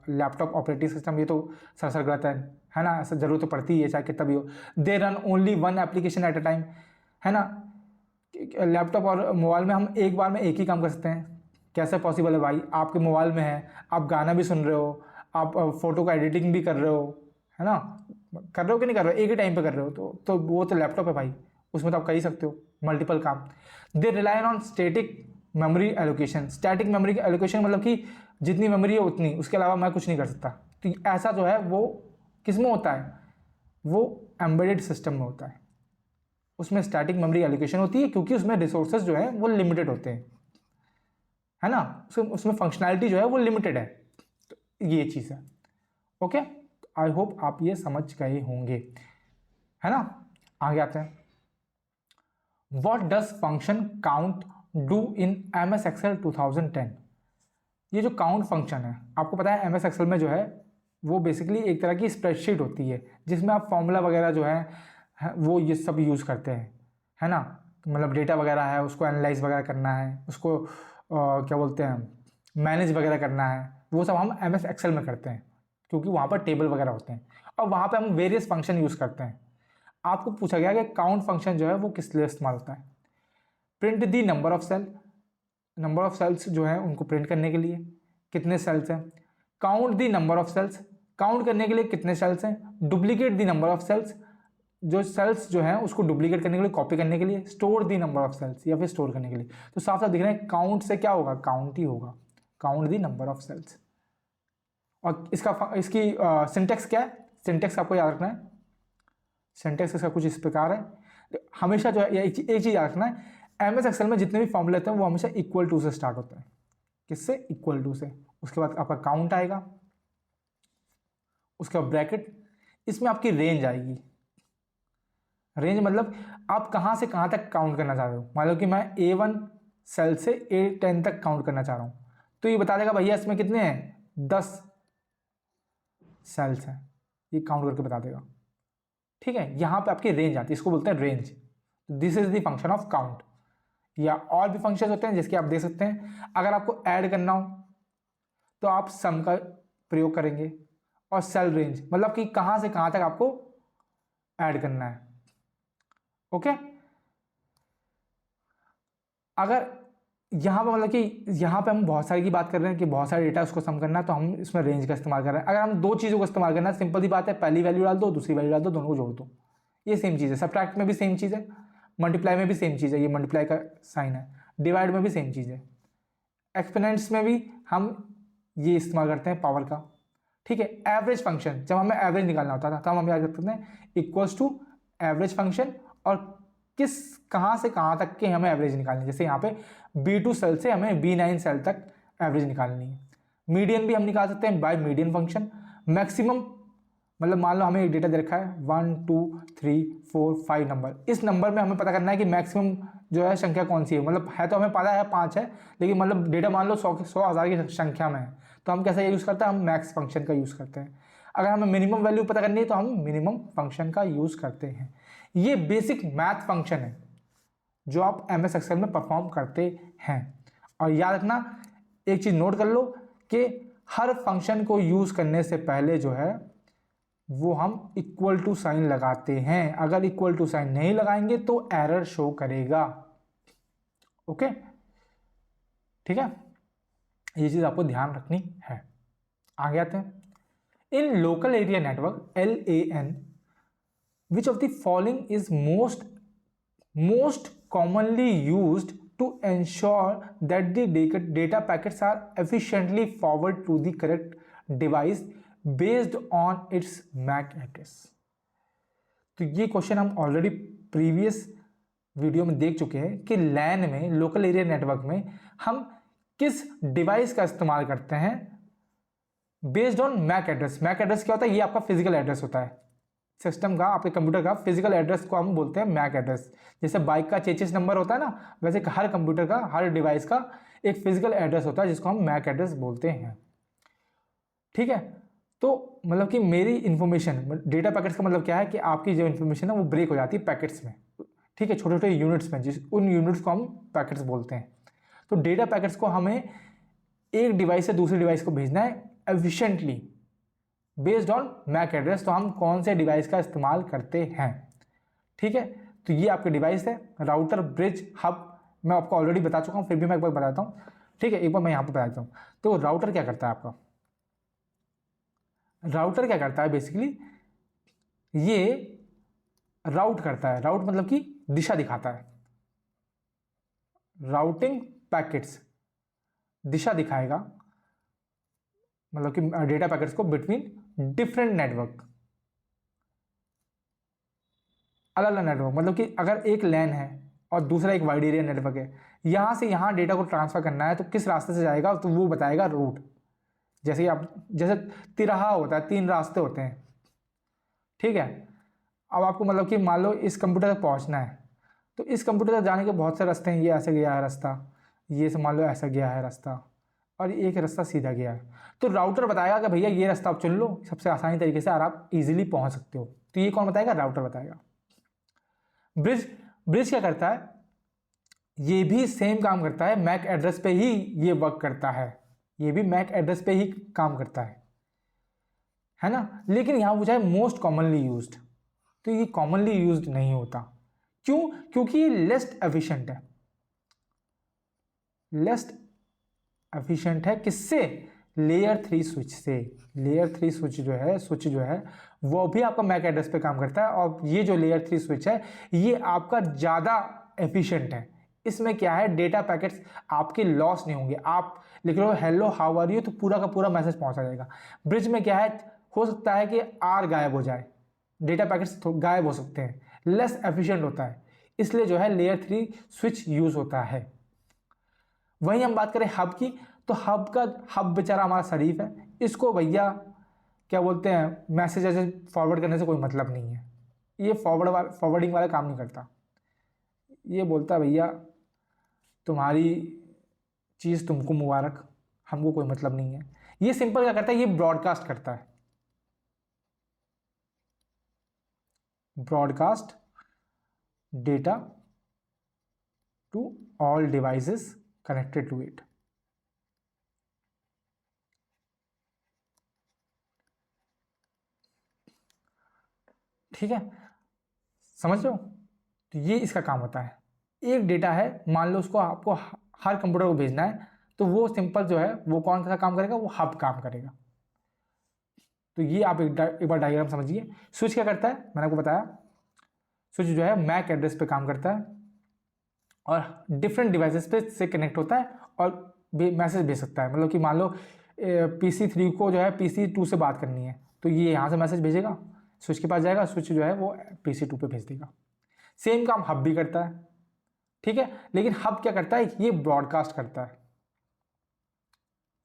laptop operating system, ये तो सरासर गलत है ना। ऐसा जरूरत तो पड़ती है, चाहे कितना भी हो। They run only one application at a time, है ना। लैपटॉप और मोबाइल में हम एक बार में एक ही काम कर सकते हैं, कैसे पॉसिबल है भाई? आपके मोबाइल में है, आप गाना भी सुन रहे हो, आप फोटो का एडिटिंग भी कर रहे हो, है ना, कर रहे हो कि नहीं कर रहे हो, एक ही टाइम पे कर रहे हो, तो वो तो लैपटॉप है भाई, उसमें तो आप कर ही सकते हो मल्टीपल काम। They rely on static memory allocation. Static memory allocation मतलब कि जितनी मेमोरी है उतनी, उसके अलावा मैं कुछ नहीं कर सकता। तो ऐसा जो है वो किस में होता है? वो एम्बेडेड सिस्टम में होता है, उसमें स्टैटिक मेमोरी एलोकेशन होती है, क्योंकि उसमें रिसोर्सेज जो है वो लिमिटेड होते हैं, है ना। उसमें फंक्शनैलिटी जो है वो लिमिटेड है, तो ये चीज़ है, ओके। आई होप आप ये समझ गए होंगे, है ना। आगे आते हैं। What does function count do in MS Excel 2010? ये जो काउंट फंक्शन है, आपको पता है MS Excel में जो है वो बेसिकली एक तरह की स्प्रेडशीट होती है, जिसमें आप फॉर्मूला वगैरह जो है वो ये सब यूज़ करते हैं, है ना। मतलब डेटा वगैरह है, उसको एनालाइज वगैरह करना है, उसको क्या बोलते हैं, मैनेज वगैरह करना है, वो सब हम MS Excel में करते हैं, क्योंकि वहाँ पर टेबल वगैरह होते हैं और वहाँ पर हम वेरियस फंक्शन यूज़ करते हैं। आपको पूछा गया कि काउंट फंक्शन जो है वो किस लिए इस्तेमाल होता है? Print the number of cells जो है उनको प्रिंट करने के लिए, कितने सेल्स हैं। Count the number of cells, count करने के लिए कितने सेल्स हैं। Duplicate the number of cells, जो सेल्स जो है उसको डुप्लीकेट करने के लिए, कॉपी करने के लिए। Store the number of cells, या फिर स्टोर करने के लिए। तो साफ साफ दिख रहा है काउंट से क्या होगा, काउंट ही होगा, count the number of cells. और इसकी सिंटेक्स क्या है? सिंटेक्स आपको याद रखना है, सिंटेक्स इसका कुछ इस प्रकार है। हमेशा जो है एक चीज़ याद रखना है, MS Excel में जितने भी फॉर्मूले होते हैं वो हमेशा इक्वल टू से स्टार्ट होते हैं। किससे? इक्वल टू से। उसके बाद आपका काउंट आएगा, उसके बाद ब्रैकेट, इसमें आपकी रेंज आएगी। रेंज मतलब आप कहाँ से कहाँ तक काउंट करना चाह रहे हो। मान लो कि मैं A1 सेल से A10 तक काउंट करना चाह रहा हूँ, तो ये बता देगा भैया इसमें कितने हैं, 10 सेल्स हैं, ये काउंट करके बता देगा। ठीक है, यहाँ पे आपकी रेंज आती है, इसको बोलते हैं range. This is the function of count. या और भी फंक्शन होते हैं जिसके आप दे सकते हैं। अगर आपको ऐड करना हो तो आप सम का प्रयोग करेंगे, और सेल रेंज मतलब कि कहां से कहां तक आपको ऐड करना है। ओके, अगर यहां पर मतलब कि यहां पे हम बहुत सारी की बात कर रहे हैं कि बहुत सारे डेटा उसको सम करना है, तो हम इसमें रेंज का इस्तेमाल कर रहे हैं। अगर हम दो चीज़ों को इस्तेमाल करना है, सिंपल सी बात है, पहली वैल्यू डाल दो, दूसरी वैल्यू डाल दो, दोनों को जोड़ दो, ये सेम चीज़ है। सब्ट्रैक्ट में भी सेम चीज़ है, मल्टीप्लाई में भी सेम चीज़ है, ये मल्टीप्लाई का साइन है, डिवाइड में भी सेम चीज़ है, एक्सपोनेंट्स में भी हम ये इस्तेमाल करते हैं पावर का। ठीक है, एवरेज फंक्शन, जब हमें एवरेज निकालना होता था तब हम याद करते हैं इक्वल्स टू एवरेज फंक्शन, और किस कहाँ से कहाँ तक के हमें एवरेज निकालनी है। जैसे यहाँ पे B2 सेल से हमें B9 सेल तक एवरेज निकालनी है। मीडियन भी हम निकाल सकते हैं बाय मीडियन फंक्शन। मैक्सिमम मतलब मान लो हमें एक डेटा दे रखा है 1 2 3 4 5 नंबर, इस नंबर में हमें पता करना है कि मैक्सिमम जो है संख्या कौन सी है। मतलब है तो हमें पता है 5 है, लेकिन मतलब डेटा मान लो 100,000 की संख्या में है, तो हम कैसा यूज़ करते हैं, हम मैक्स फंक्शन का यूज़ करते हैं। अगर हमें मिनिमम वैल्यू पता करनी है तो हम मिनिमम फंक्शन का यूज़ करते हैं। ये बेसिक मैथ फंक्शन है जो आप MS एक्सेल में परफॉर्म करते हैं। और याद रखना, एक चीज़ नोट कर लो कि हर फंक्शन को यूज़ करने से पहले जो है वो हम इक्वल टू साइन लगाते हैं। अगर इक्वल टू साइन नहीं लगाएंगे तो एरर शो करेगा। ओके, ठीक है, ये चीज़ आपको ध्यान रखनी है। आगे आते हैं। In local area network LAN, which of the following is most commonly used to ensure that the data packets are efficiently forwarded to the correct device based on its MAC address? तो ये क्वेश्चन हम ऑलरेडी प्रीवियस वीडियो में देख चुके हैं कि LAN में, लोकल एरिया नेटवर्क में, हम किस डिवाइस का इस्तेमाल करते हैं based on MAC address. MAC address क्या होता है, ये आपका फिजिकल एड्रेस होता है सिस्टम का, आपके कंप्यूटर का फिजिकल एड्रेस को हम बोलते हैं मैक एड्रेस। जैसे बाइक का चेचिस नंबर होता है ना, वैसे हर कंप्यूटर का, हर डिवाइस का एक फिजिकल एड्रेस होता है जिसको हम मैक एड्रेस बोलते हैं। ठीक है, तो मतलब कि मेरी इन्फॉर्मेशन, डेटा पैकेट्स का मतलब क्या है कि आपकी जो इन्फॉर्मेशन है वो ब्रेक हो जाती है पैकेट्स में। ठीक है, छोटे छोटे यूनिट्स में, उन यूनिट्स को हम पैकेट्स बोलते हैं। तो डेटा पैकेट्स को हमें एक डिवाइस से दूसरे डिवाइस को भेजना है efficiently based on MAC address. तो हम कौन से डिवाइस का इस्तेमाल करते हैं। ठीक है, तो ये आपके डिवाइस है, राउटर, ब्रिज, हब। मैं आपको ऑलरेडी बता चुका हूँ, फिर भी मैं एक बार बताता हूँ। ठीक है, एक बार मैं यहाँ पर बताता हूँ। तो राउटर क्या करता है आपका, राउटर क्या करता है बेसिकली, ये राउट करता है। राउट मतलब कि दिशा दिखाता है। राउटिंग पैकेट्स दिशा दिखाएगा, मतलब कि डेटा पैकेट्स को बिटवीन डिफरेंट नेटवर्क, अलग अलग नेटवर्क। मतलब कि अगर एक लैन है और दूसरा एक वाइड एरिया नेटवर्क है, यहां से यहां डेटा को ट्रांसफर करना है तो किस रास्ते से जाएगा, तो वो बताएगा रूट। जैसे आप, जैसे तिराहा होता है, 3 रास्ते होते हैं। ठीक है, अब आपको मतलब कि मान लो इस कंप्यूटर तक पहुंचना है, तो इस कंप्यूटर तक जाने के बहुत से रास्ते हैं। ये ऐसे गया है रास्ता, ये से मान लो ऐसा गया है रास्ता, और एक रास्ता सीधा गया है। तो राउटर बताएगा कि भैया ये रास्ता आप चुन लो, सबसे आसानी तरीके से और आप इजीली पहुंच सकते हो। तो ये कौन बताएगा, राउटर बताएगा। ब्रिज, ब्रिज क्या करता है, ये भी सेम काम करता है, मैक एड्रेस पे ही ये वर्क करता है। ये भी मैक एड्रेस पे ही काम करता है ना। लेकिन यहां पूछा है मोस्ट कॉमनली यूज्ड, तो ये कॉमनली यूज्ड नहीं होता। क्यों, क्योंकि ये लेस्ट एफिशिएंट है। लेस्ट एफिशिएंट है किससे, लेयर 3 स्विच से। लेयर 3 स्विच जो है वो भी आपका मैक एड्रेस पे काम करता है, और ये जो लेयर 3 स्विच है ये आपका ज़्यादा एफिशिएंट है। इसमें क्या है, डेटा पैकेट्स आपके लॉस नहीं होंगे। आप लिख लो हेलो हाउ आर यू, तो पूरा का पूरा मैसेज पहुंचा जाएगा। ब्रिज में क्या है, हो सकता है कि आर गायब हो जाए, डेटा पैकेट्स गायब हो सकते हैं, लेस एफिशिएंट होता है, इसलिए जो है लेयर 3 स्विच यूज होता है। वहीं हम बात करें हब की, तो हब बेचारा हमारा शरीफ है, इसको भैया क्या बोलते हैं, मैसेज ऐसे फॉरवर्ड करने से कोई मतलब नहीं है। ये फॉरवर्डिंग वाला काम नहीं करता। ये बोलता है भैया तुम्हारी चीज़ तुमको मुबारक, हमको कोई मतलब नहीं है। ये सिंपल क्या करता है, ये ब्रॉडकास्ट करता है, broadcast data to all devices connected to it. ठीक है, समझ रहे हो? तो ये इसका काम होता है। एक डेटा है, मान लो उसको आपको हर कंप्यूटर को भेजना है, तो वो सिंपल जो है वो कौन सा काम करेगा, वो हब काम करेगा। तो ये आप एक बार डायग्राम समझिए। स्विच क्या करता है, मैंने आपको बताया, स्विच जो है मैक एड्रेस पे काम करता है और डिफरेंट डिवाइसेस पे से कनेक्ट होता है और मैसेज भेज सकता है। मतलब कि मान लो PC3 को जो है PC2 से बात करनी है, तो ये यहाँ से मैसेज भेजेगा, स्विच के पास जाएगा, स्विच जो है वो PC2 पे भेज देगा। सेम काम हब भी करता है, ठीक है। लेकिन हब क्या करता है, ये ब्रॉडकास्ट करता है,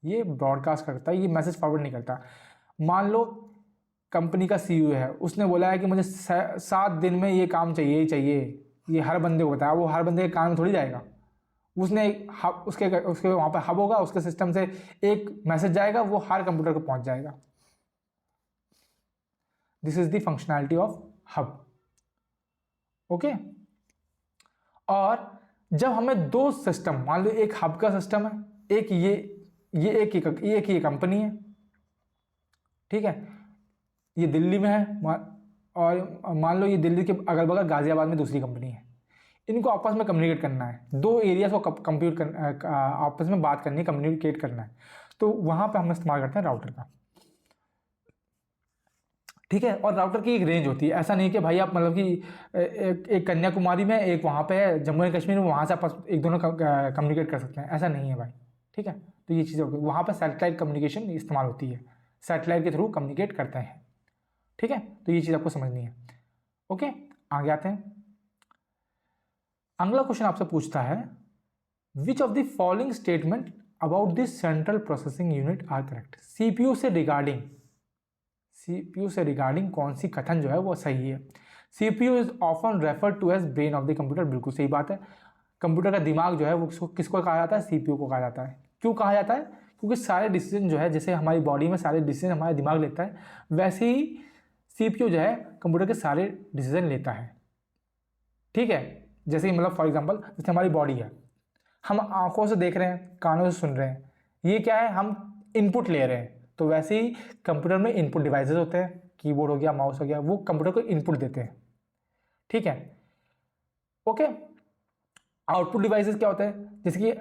ये ब्रॉडकास्ट करता है, ये मैसेज फॉरवर्ड नहीं करता। मान लो कंपनी का CEO है, उसने बोला है कि मुझे 7 दिन में ये काम चाहिए ही चाहिए, ये हर बंदे को बताया, वो हर बंदे के कान में थोड़ी जाएगा। उसने हब, उसके वहाँ पर हब होगा, उसके सिस्टम से एक मैसेज जाएगा, वो हर कंप्यूटर को पहुँच जाएगा। This is the functionality of hub, okay. और जब हमें दो सिस्टम, मान लो एक हब का सिस्टम है, एक ये एक ये कंपनी है, ठीक है, ये दिल्ली में है, और मान लो ये दिल्ली के अगल बगल गाजियाबाद में दूसरी कंपनी है। इनको आपस में कम्युनिकेट करना है, दो एरियाज को कंप्यूट कर आपस में बात करनी है, कम्युनिकेट करना है, तो वहाँ पे हम इस्तेमाल करते हैं राउटर का, ठीक है। और राउटर की एक रेंज होती है, ऐसा नहीं कि भाई आप मतलब कि एक कन्याकुमारी में, एक वहाँ पे है जम्मू एंड कश्मीर में, वहाँ से आप एक दोनों कम्युनिकेट कर सकते हैं, ऐसा नहीं है भाई, ठीक है। तो ये चीज़ें होती है, वहाँ पर सैटेलाइट कम्युनिकेशन इस्तेमाल होती है, सैटेलाइट के थ्रू कम्युनिकेट करते हैं, ठीक है। तो ये चीज़ आपको समझनी है, ओके। आगे आते हैं। अगला क्वेश्चन आपसे पूछता है, which of the following statement about this central processing unit are correct. CPU से रिगार्डिंग कौन सी कथन जो है वो सही है। CPU is often referred to as brain of the computer, बिल्कुल सही बात है। कंप्यूटर का दिमाग जो है वो किसको कहा जाता है, सीपीयू को कहा जाता है। क्यों कहा जाता है, क्योंकि सारे डिसीजन जो है, जैसे हमारी बॉडी में सारे डिसीजन हमारा दिमाग लेता है, वैसे ही सीपीयू जो है कंप्यूटर के सारे डिसीजन लेता है, ठीक है। जैसे मतलब फॉर एग्जांपल, जैसे हमारी बॉडी है, हम आंखों से देख रहे हैं, कानों से सुन रहे हैं, ये क्या है, हम इनपुट ले रहे हैं। तो वैसे ही कंप्यूटर में इनपुट डिवाइसेस होते हैं, कीबोर्ड हो गया, माउस हो गया, वो कंप्यूटर को इनपुट देते हैं, ठीक है, ओके। आउटपुट डिवाइसेस क्या होते हैं, जैसे कि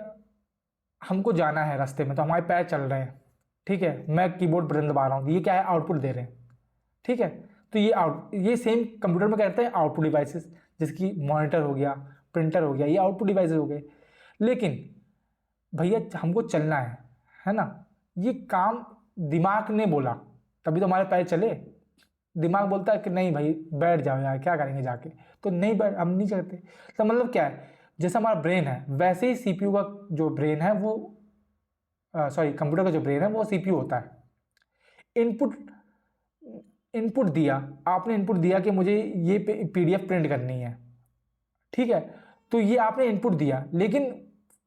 हमको जाना है रास्ते में, तो हमारे पैर चल रहे हैं, ठीक है, मैं कीबोर्ड बटन दबा रहा हूँ, ये क्या है, आउटपुट दे रहे हैं, ठीक है। तो ये सेम कंप्यूटर में कहते हैं आउटपुट डिवाइसेस, जैसे कि मॉनिटर हो गया, प्रिंटर हो गया, ये आउटपुट डिवाइसेस हो गए। लेकिन भैया हमको चलना है ना, ये काम दिमाग ने बोला, तभी तो हमारे पैर चले। दिमाग बोलता है कि नहीं भाई बैठ जाओ यार, क्या करेंगे जाके, तो नहीं बैठ, हम नहीं चलते। तो मतलब क्या है, जैसे हमारा ब्रेन है, वैसे ही सीपीयू का जो ब्रेन है वो कंप्यूटर का जो ब्रेन है वो सीपीयू होता है। इनपुट दिया, आपने इनपुट दिया कि मुझे ये PDF प्रिंट करनी है, ठीक है, तो ये आपने इनपुट दिया, लेकिन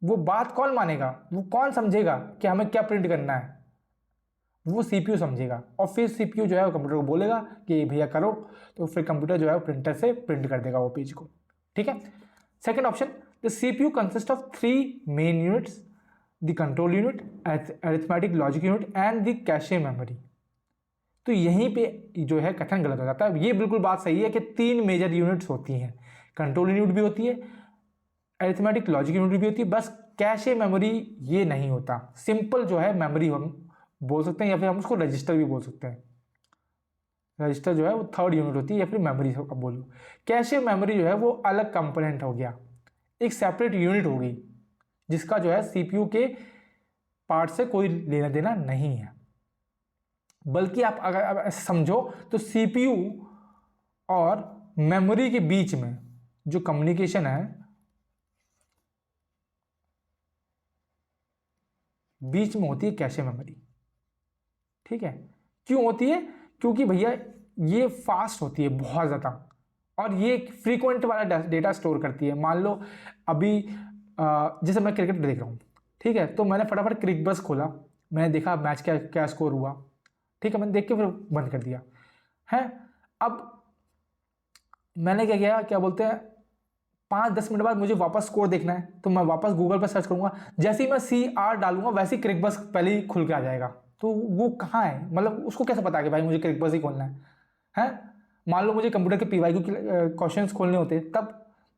वो बात कौन मानेगा, वो कौन समझेगा कि हमें क्या प्रिंट करना है, वो सीपीयू समझेगा। और फिर सीपीयू जो है वो कंप्यूटर को बोलेगा कि भैया करो, तो फिर कंप्यूटर जो है वो प्रिंटर से प्रिंट कर देगा वो पेज को, ठीक है। Second option, the CPU consist of 3 main units, the control unit, arithmetic logic unit and the cache memory. तो यहीं पे जो है कथन गलत हो जाता है। ये बिल्कुल बात सही है कि 3 मेजर यूनिट्स होती हैं, कंट्रोल यूनिट भी होती है, अरिथमेटिक लॉजिक यूनिट भी होती है, बस कैशे मेमोरी ये नहीं होता। सिंपल जो है मेमोरी हम बोल सकते हैं, या फिर हम उसको रजिस्टर भी बोल सकते हैं। रजिस्टर जो है वो 3rd यूनिट होती है, या फिर मेमोरी बोलो। कैशे मेमोरी जो है वो अलग कंपोनेंट हो गया, एक सेपरेट यूनिट होगी, जिसका जो है सीपीयू के पार्ट से कोई लेना देना नहीं है। बल्कि आप अगर समझो तो सीपीयू और मेमोरी के बीच में जो कम्युनिकेशन है, बीच में होती है कैशे मेमोरी, ठीक है। क्यों होती है, क्योंकि भैया ये फास्ट होती है बहुत ज़्यादा, और ये फ्रीक्वेंट वाला डेटा स्टोर करती है। मान लो अभी जैसे मैं क्रिकेट देख रहा हूँ, ठीक है, तो मैंने फटाफट क्रिकबस खोला, मैंने देखा मैच क्या क्या स्कोर हुआ, ठीक है, मैंने देख के फिर बंद कर दिया है। अब मैंने क्या किया, क्या बोलते हैं, 5-10 मिनट बाद मुझे वापस स्कोर देखना है, तो मैं वापस गूगल पर सर्च करूंगा। जैसे ही मैं CR डालूंगा वैसे ही क्रिकबस पहले ही खुल के आ जाएगा। तो वो कहाँ है, मतलब उसको कैसे पता कि भाई मुझे क्रिकबस ही खोलना है? मान लो मुझे कंप्यूटर के PYQ क्वेश्चंस खोलने होते तब।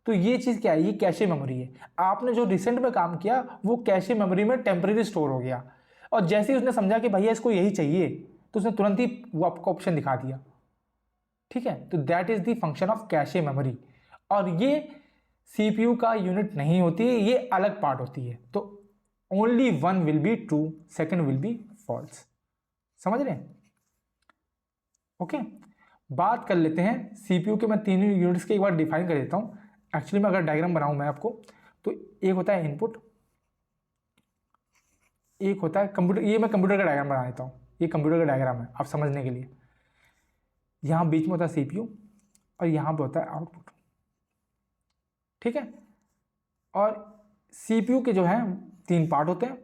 तो ये चीज़ क्या है, ये कैशे मेमोरी है। आपने जो रिसेंट में काम किया वो कैशे मेमोरी में टेम्परेरी स्टोर हो गया, और जैसे ही उसने समझा कि भैया इसको यही चाहिए तो उसने तुरंत ही वो आपको ऑप्शन दिखा दिया, ठीक है। तो that is the function of cache memory. और ये CPU का यूनिट नहीं होती है, ये अलग पार्ट होती है। तो only one will be true, second will be false. समझ रहे हैं? ओके, बात कर लेते हैं CPU के। मैं तीनों यूनिट्स के एक बार डिफाइन कर देता हूं। एक्चुअली मैं अगर डायग्राम बनाऊं मैं आपको, तो एक होता है इनपुट, एक होता है कंप्यूटर। ये मैं कंप्यूटर का डायग्राम बना देता हूं, ये कंप्यूटर का डायग्राम है आप समझने के लिए। यहां बीच में होता है CPU और यहां पे होता है आउटपुट, ठीक है। और CPU के जो है 3 पार्ट होते हैं।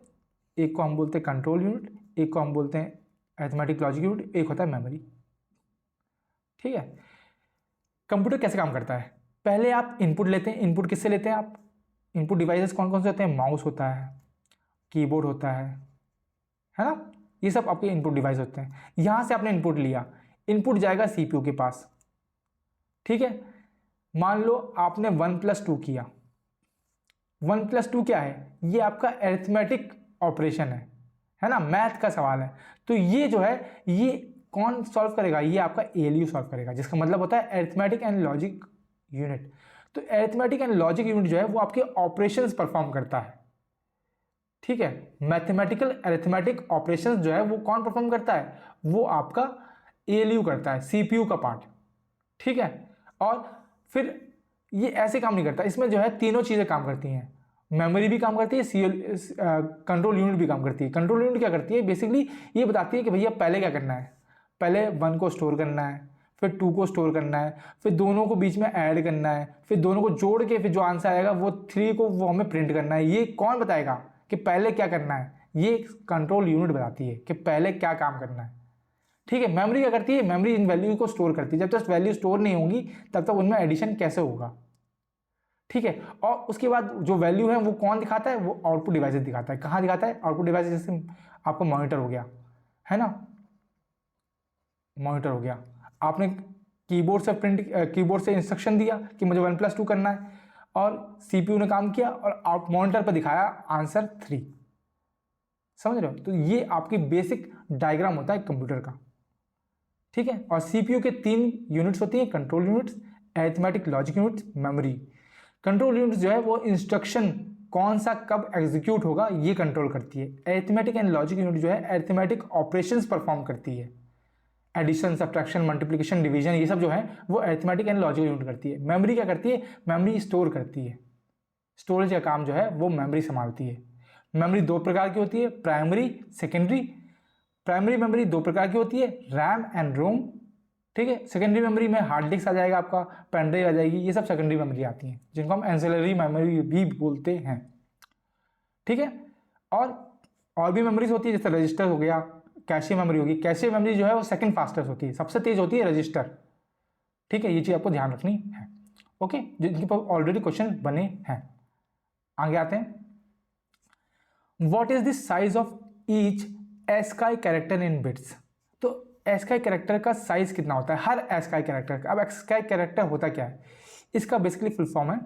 एक को हम बोलते हैं कंट्रोल यूनिट, एक को हम बोलते हैं अरिथमेटिक लॉजिक यूनिट, एक होता है मेमोरी, ठीक है। कंप्यूटर कैसे काम करता है, पहले आप इनपुट लेते हैं। इनपुट किससे लेते हैं आप? इनपुट डिवाइसेस कौन कौन से होते हैं? माउस होता है, कीबोर्ड होता है ना, ये सब आपके इनपुट डिवाइस होते हैं। यहां से आपने इनपुट लिया, इनपुट जाएगा CPU के पास, ठीक है। मान लो आपने 1+2 किया। 1+2 क्या है? ये आपका अरिथमेटिक ऑपरेशन है ना, मैथ का सवाल है। तो ये जो है ये कौन सॉल्व करेगा? ये आपका ALU सॉल्व करेगा, जिसका मतलब होता है अरिथमेटिक एंड लॉजिक यूनिट। तो अरिथमेटिक एंड लॉजिक यूनिट जो है वो आपके ऑपरेशंस परफॉर्म करता है, ठीक है। मैथमेटिकल अरिथमेटिक ऑपरेशंस जो है वो कौन परफॉर्म करता है? वो आपका ALU करता है, CPU का पार्ट, ठीक है। और फिर ये ऐसे काम नहीं करता, इसमें जो है तीनों चीज़ें काम करती हैं। मेमोरी भी काम करती है, कंट्रोल यूनिट भी काम करती है। कंट्रोल यूनिट क्या करती है? बेसिकली ये बताती है कि भैया पहले क्या करना है। पहले 1 को स्टोर करना है, फिर 2 को स्टोर करना है, फिर दोनों को बीच में ऐड करना है, फिर दोनों को जोड़ के फिर जो आंसर आएगा वो 3 को वो हमें प्रिंट करना है। ये कौन बताएगा कि पहले क्या करना है? ये कंट्रोल यूनिट बताती है कि पहले क्या काम करना है, ठीक है। मेमोरी क्या करती है? मेमोरी इन वैल्यू को स्टोर करती है। जब तक वैल्यू स्टोर नहीं होंगी तब तक उनमें एडिशन कैसे होगा, ठीक है। और उसके बाद जो वैल्यू है वो कौन दिखाता है? वो आउटपुट डिवाइसेस दिखाता है। कहाँ दिखाता है? आउटपुट डिवाइस, जैसे आपको मॉनिटर हो गया, है ना, मॉनिटर हो गया। आपने कीबोर्ड से इंस्ट्रक्शन दिया कि मुझे 1+2 करना है, और CPU ने काम किया और आप मॉनिटर पर दिखाया आंसर 3। समझ रहे हो? तो ये आपकी बेसिक डायग्राम होता है कंप्यूटर का, ठीक है। और CPU के 3 यूनिट्स होती हैं, control units, arithmetic logic units, memory. Control units जो है वो इंस्ट्रक्शन कौन सा कब एग्जीक्यूट होगा ये कंट्रोल करती है। अरिथमेटिक एंड लॉजिक यूनिट जो है अरिथमेटिक ऑपरेशंस परफॉर्म करती है, एडिशन, सब्ट्रैक्शन, मल्टीप्लिकेशन, डिवीजन, ये सब जो है वो अरिथमेटिक एंड लॉजिक यूनिट करती है। मेमोरी क्या करती है? मेमोरी स्टोर करती है, स्टोरेज का काम जो है वो मेमोरी संभालती है। मेमोरी 2 प्रकार की होती है, प्राइमरी, सेकेंडरी। प्राइमरी मेमोरी 2 प्रकार की होती है, रैम एंड रोम, ठीक है। सेकेंडरी मेमोरी में हार्ड डिस्क आ जाएगा, आपका पेन ड्राइव आ जाएगी, ये सब सेकेंडरी मेमोरी आती हैं, जिनको हम एंसिलरी मेमोरी भी बोलते हैं, ठीक है। और भी मेमोरीज होती है, जैसे रजिस्टर हो गया, कैशे मेमोरी होगी। कैशे मेमोरी जो है वो सेकंड फास्टेस्ट होती है, सबसे तेज होती है रजिस्टर, ठीक है। ये चीज़ आपको ध्यान रखनी है, ओके, जिनके पर ऑलरेडी क्वेश्चन बने हैं। आगे आते हैं। What is the size of each ASCII character in bits? तो ASCII कैरेक्टर का साइज कितना होता है हर ASCII कैरेक्टर का? अब ASCII कैरेक्टर होता क्या है? इसका बेसिकली फुल फॉर्म है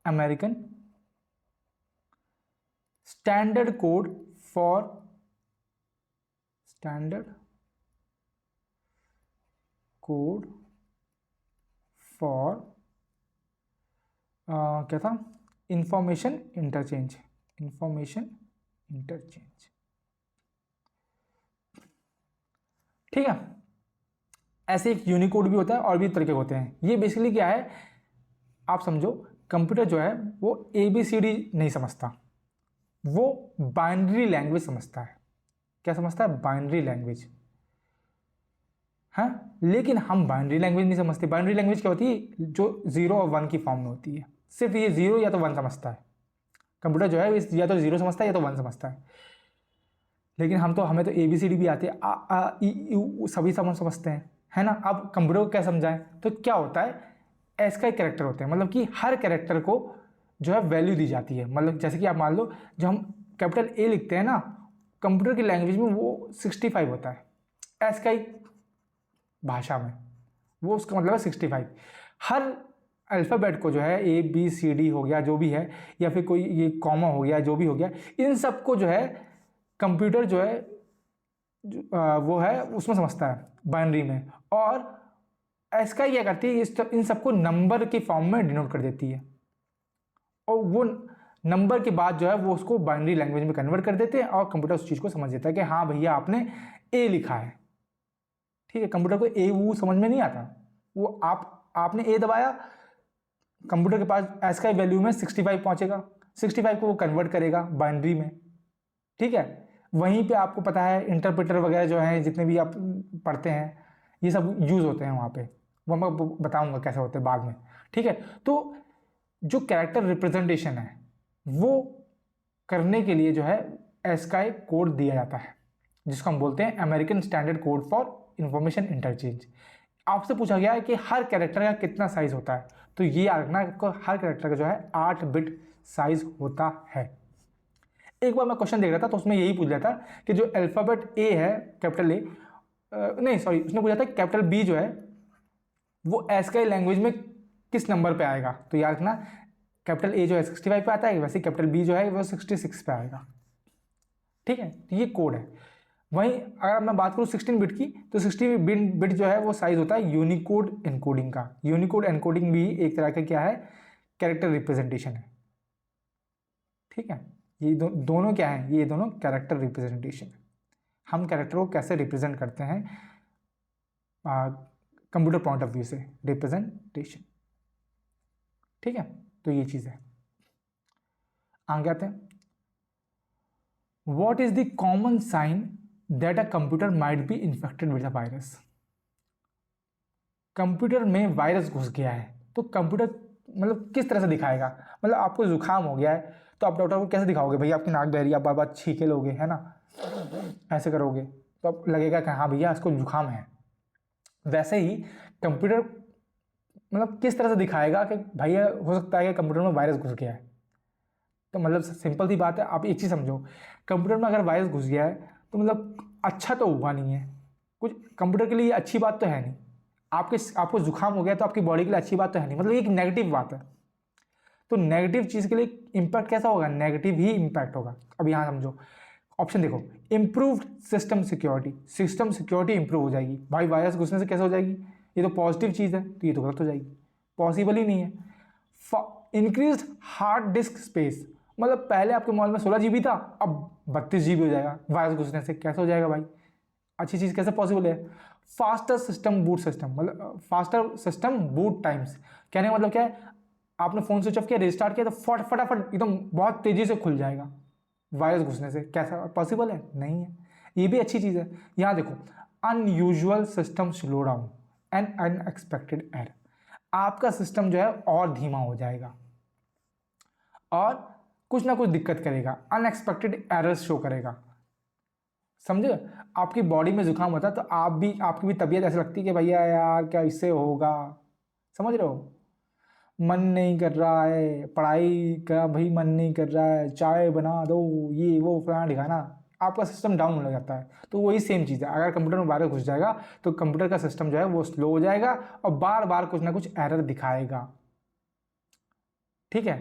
अमेरिकन स्टैंडर्ड कोड फॉर क्या था? इंफॉर्मेशन इंटरचेंज, ठीक है। ऐसे एक यूनिकोड भी होता है और भी तरीके होते हैं। ये बेसिकली क्या है, आप समझो, कंप्यूटर जो है वो ABCD नहीं समझता, वो बाइनरी लैंग्वेज समझता है। क्या समझता है? बाइनरी लैंग्वेज, हाँ। लेकिन हम बाइनरी लैंग्वेज नहीं समझते। बाइनरी लैंग्वेज क्या होती है? जो 0 और 1 की फॉर्म में होती है। सिर्फ ये 0 या तो 1 समझता है। कंप्यूटर जो है या तो 0 समझता है या तो 1 समझता है। लेकिन हमें तो ABCD भी आती है, आ आ ई ऊ सभी समझते हैं, है ना। अब कंप्यूटर को क्या समझाएं, तो क्या होता है, एस का एक कैरेक्टर होते हैं, मतलब कि हर कैरेक्टर को जो है वैल्यू दी जाती है। मतलब जैसे कि आप मान लो जो हम कैपिटल A लिखते हैं ना, कंप्यूटर की लैंग्वेज में वो 65 होता है, एस का एक भाषा में वो उसका मतलब है 65। हर अल्फ़ाबेट को जो है ABCD हो गया जो भी है, या फिर कोई ये कॉमा हो गया जो भी हो गया, इन सबको जो है कंप्यूटर जो है वो है उसमें समझता है बाइनरी में, और एस का क्या करती है, इन सबको नंबर के फॉर्म में डिनोट कर देती है, और वो नंबर के बाद जो है वो उसको बाइनरी लैंग्वेज में कन्वर्ट कर देते हैं, और कंप्यूटर उस चीज़ को समझ देता है कि हाँ भैया आपने A लिखा है। ठीक है, कंप्यूटर को A वो समझ में नहीं आता, वो आपने A दबाया, कंप्यूटर के पास एस का वैल्यू में 65 पहुंचेगा, 65 को वो कन्वर्ट करेगा बाइनरी में। ठीक है, वहीं पे आपको पता है इंटरप्रेटर वगैरह जो है जितने भी आप पढ़ते हैं ये सब यूज़ होते हैं वहाँ पे, वो मैं बताऊंगा कैसे होते हैं बाद में। ठीक है, तो जो कैरेक्टर रिप्रेजेंटेशन है वो करने के लिए जो है एस का एक कोड दिया जाता है, जिसको हम बोलते हैं American standard code for information interchange. आपसे पूछा गया है कि हर कैरेक्टर का कितना साइज होता है, तो ये याद रखना आपको, हर कैरेक्टर का जो है 8 बिट साइज होता है। एक बार मैं क्वेश्चन देख रहा था तो उसमें यही पूछ रहा था कि जो अल्फ़ाबेट A है, कैपिटल A, नहीं सॉरी, उसने पूछा था कैपिटल B जो है वो एस का लैंग्वेज में किस नंबर पे आएगा। तो याद रखना कैपिटल A जो है 65 पे आता है, वैसे कैपिटल B जो है वो 66 पे आएगा। ठीक है, तो ये कोड है। वहीं अगर मैं बात करूँ 16 बिट की, तो 16 बिट जो है वो साइज होता है यूनिकोड एनकोडिंग का। यूनिकोड एनकोडिंग भी एक तरह का क्या है, कैरेक्टर रिप्रेजेंटेशन है। ठीक है, ये दोनों क्या है, ये दोनों कैरेक्टर रिप्रेजेंटेशन है। हम कैरेक्टर को कैसे रिप्रेजेंट करते हैं कंप्यूटर पॉइंट ऑफ व्यू से, रिप्रेजेंटेशन। ठीक है, तो ये चीज़ है। आगे आते हैं, what is the common sign that a computer might be infected with a virus. Computer में वायरस घुस गया है तो कंप्यूटर मतलब किस तरह से दिखाएगा, मतलब आपको जुकाम हो गया है तो आप डॉक्टर को कैसे दिखाओगे, भैया आपकी नाक बह रही है, आप बार बार छींके लोगे, है ना, ऐसे करोगे तो अब लगेगा कि हाँ भैया इसको जुकाम है। वैसे ही कंप्यूटर मतलब किस तरह से दिखाएगा कि भैया हो सकता है कि कंप्यूटर में वायरस घुस गया है। तो मतलब सिंपल सी बात है, आप एक चीज़ समझो, कंप्यूटर में अगर वायरस घुस गया है तो मतलब अच्छा तो हुआ नहीं है, कुछ कंप्यूटर के लिए अच्छी बात तो है नहीं। आपको जुकाम हो गया तो आपकी बॉडी के लिए अच्छी बात तो है नहीं, मतलब एक नेगेटिव बात है। तो नेगेटिव चीज़ के लिए इम्पैक्ट कैसा होगा, नेगेटिव ही इम्पैक्ट होगा। अब यहाँ समझो, ऑप्शन देखो, improved system security, system security improve हो जाएगी। भाई वायरस घुसने से कैसे हो जाएगी, ये तो पॉजिटिव चीज़ है, तो ये तो गलत हो जाएगी, पॉसिबल ही नहीं है। इंक्रीज हार्ड डिस्क स्पेस, मतलब पहले आपके मोबाइल में 16 GB था, अब 32 GB हो जाएगा वायरस घुसने से, कैसे हो जाएगा भाई, अच्छी चीज़ कैसे पॉसिबल है। फास्टर सिस्टम बूट सिस्टम, मतलब फास्टर सिस्टम बूट टाइम्स, कहने का मतलब क्या है, आपने फ़ोन स्विच ऑफ किया, रिस्टार्ट किया तो फटाफट एकदम बहुत तेज़ी से खुल जाएगा वायरस घुसने से, कैसा पॉसिबल है, नहीं है। ये भी अच्छी चीज़ है। यहाँ देखो, unusual system slow down and unexpected error, आपका सिस्टम जो है और धीमा हो जाएगा और कुछ ना कुछ दिक्कत करेगा, अनएक्सपेक्टेड एरर्स शो करेगा। समझे, आपकी बॉडी में जुकाम होता है तो आपकी भी तबीयत ऐसे लगती है कि भैया यार क्या इससे होगा, समझ रहे हो, मन नहीं कर रहा है, पढ़ाई का भाई मन नहीं कर रहा है, चाय बना दो, ये वो फलाना ढिकाना, आपका सिस्टम डाउन होने लग जाता है। तो वही सेम चीज़ है, अगर कंप्यूटर में वायरस घुस जाएगा तो कंप्यूटर का सिस्टम जो है वो स्लो हो जाएगा और बार बार कुछ ना कुछ एरर दिखाएगा। ठीक है,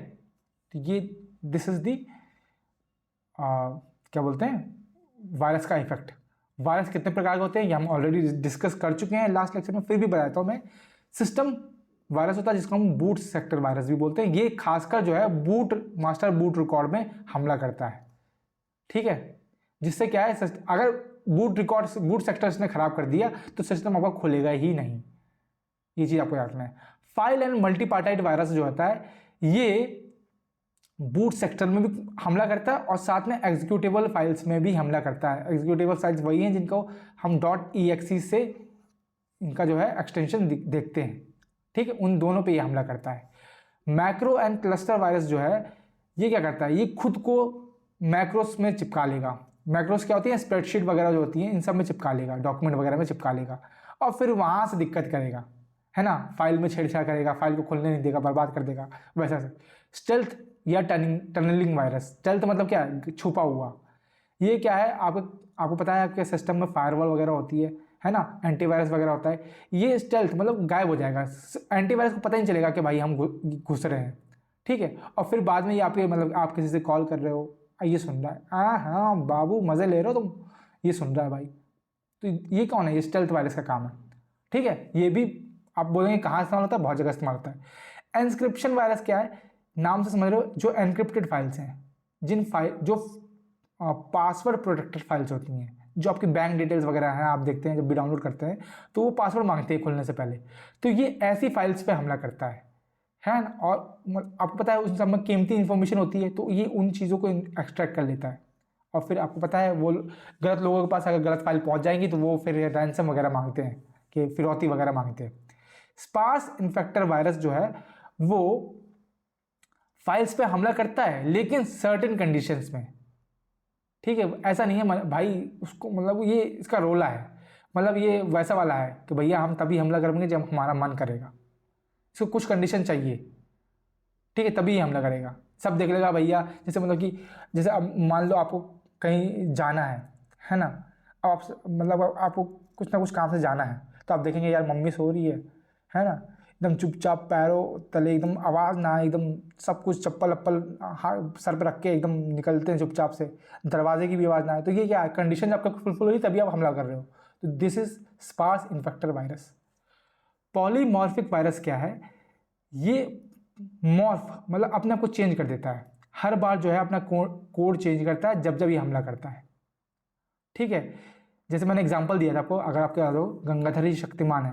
तो ये दिस इज दी क्या बोलते हैं वायरस का इफेक्ट। वायरस कितने प्रकार के होते हैं ये हम ऑलरेडी डिस्कस कर चुके हैं लास्ट लेक्चर में, फिर भी बताता हूँ मैं। सिस्टम वायरस होता है जिसको हम बूट सेक्टर वायरस भी बोलते हैं, ये खासकर जो है मास्टर बूट रिकॉर्ड में हमला करता है। ठीक है, जिससे क्या है, अगर बूट सेक्टर इसने खराब कर दिया तो सिस्टम आपका खुलेगा ही नहीं, ये चीज़ आपको याद रखना है। फाइल एंड मल्टीपार्टाइट वायरस जो होता है ये बूट सेक्टर में भी हमला करता है और साथ में एग्जीक्यूटेबल फाइल्स में भी हमला करता है। एग्जीक्यूटेबल फाइल्स वही हैं जिनको हम .exe से इनका जो है एक्सटेंशन देखते हैं। ठीक है, उन दोनों पे ये हमला करता है। मैक्रो एंड क्लस्टर वायरस जो है ये क्या करता है, ये खुद को मैक्रोस में चिपका लेगा, मैक्रोस क्या होती है, स्प्रेडशीट वगैरह जो होती है इन सब में चिपका लेगा, डॉक्यूमेंट वगैरह में चिपका लेगा और फिर वहाँ से दिक्कत करेगा, है ना, फाइल में छेड़छाड़ करेगा, फाइल को खोलने नहीं देगा, बर्बाद कर देगा वैसा से। स्टेल्थ या टनलिंग वायरस, स्टेल्थ मतलब क्या है, छुपा हुआ। ये क्या है, आपको पता है आपके सिस्टम में फायरवॉल वगैरह होती है ना, एंटीवायरस वगैरह होता है। ये स्टेल्थ मतलब गायब हो जाएगा, एंटीवायरस को पता ही नहीं चलेगा कि भाई हम घुस रहे हैं, ठीक है। और फिर बाद में ये आपके मतलब आप किसी से कॉल कर रहे हो, ये सुन रहा है, हाँ हाँ बाबू मज़े ले रहे हो तुम, ये सुन रहा है भाई। तो ये कौन है, ये स्टेल्थ वायरस का काम है, ठीक है। ये भी आप बोलेंगे कहाँ इस्तेमाल होता है, बहुत जगह इस्तेमाल होता है। एनक्रिप्शन वायरस क्या है, नाम से समझ रहे हो, जो एनक्रिप्टेड फाइल्स हैं, जो पासवर्ड प्रोटेक्टेड फाइल्स होती हैं, जो आपकी बैंक डिटेल्स वगैरह हैं, आप देखते हैं जब भी डाउनलोड करते हैं तो वो पासवर्ड मांगते हैं खुलने से पहले। तो ये ऐसी फाइल्स पे हमला करता है ना। और आपको पता है उस सब में कीमती इन्फॉर्मेशन होती है, तो ये उन चीज़ों को एक्सट्रैक्ट कर लेता है। और फिर आपको पता है वो गलत लोगों के पास अगर गलत फाइल पहुंच जाएंगी तो वो फिर रैंसम वगैरह मांगते हैं, कि फिरौती वगैरह मांगते हैं। स्पार्स इन्फेक्टर वायरस जो है वो फाइल्स पे हमला करता है लेकिन सर्टेन कंडीशंस में, ठीक है। ऐसा नहीं है भाई उसको, मतलब ये इसका रोला है, मतलब ये वैसा वाला है कि भैया हम तभी हमला करेंगे जब हमारा मन करेगा, इसको कुछ कंडीशन चाहिए, ठीक है, तभी हमला करेगा। सब देख लेगा भैया, जैसे मतलब कि जैसे अब मान लो आपको कहीं जाना है ना, अब आप मतलब आपको कुछ ना कुछ काम से जाना है, तो आप देखेंगे यार मम्मी सो रही है ना, एकदम चुपचाप पैरों तले एकदम आवाज़ ना आए, एकदम सब कुछ चप्पल अप्पल सर पर रख के एकदम निकलते हैं चुपचाप से, दरवाजे की भी आवाज़ ना आए, तो ये क्या है, कंडीशन आपका फुलफिल हुई तभी आप हमला कर रहे हो। तो this is sparse infector virus. Polymorphic virus क्या है, ये मॉर्फ मतलब अपने आप को चेंज कर देता है, हर बार जो है अपना कोड चेंज करता है जब जब ये हमला करता है, ठीक है। जैसे मैंने एग्जांपल दिया था आपको, अगर आपके याद हो गंगाधर ही शक्तिमान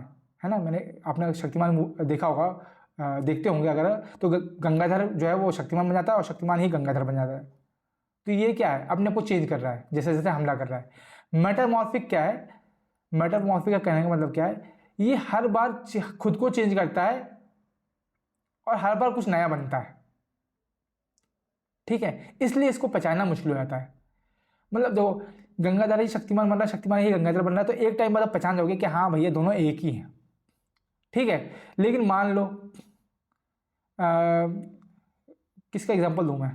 है ना, मैंने आपने शक्तिमान देखा होगा, देखते होंगे अगर, तो गंगाधर जो है वो शक्तिमान बन जाता है और शक्तिमान ही गंगाधर बन जाता है। तो ये क्या है, अपने को चेंज कर रहा है जैसे जैसे हमला कर रहा है। मेटामॉर्फिक क्या है, मेटामॉर्फिक का कहने का मतलब क्या है, ये हर बार खुद को चेंज करता है और हर बार कुछ नया बनता है, ठीक है, इसलिए इसको पहचानना मुश्किल हो जाता है। मतलब देखो गंगाधर ही शक्तिमान बन रहा है, शक्तिमान ही गंगाधर बन रहा है, तो एक टाइम बाद आप पहचान जाओगे कि हाँ भैया दोनों एक ही हैं, ठीक है। लेकिन मान लो किसका एग्जांपल दूं मैं,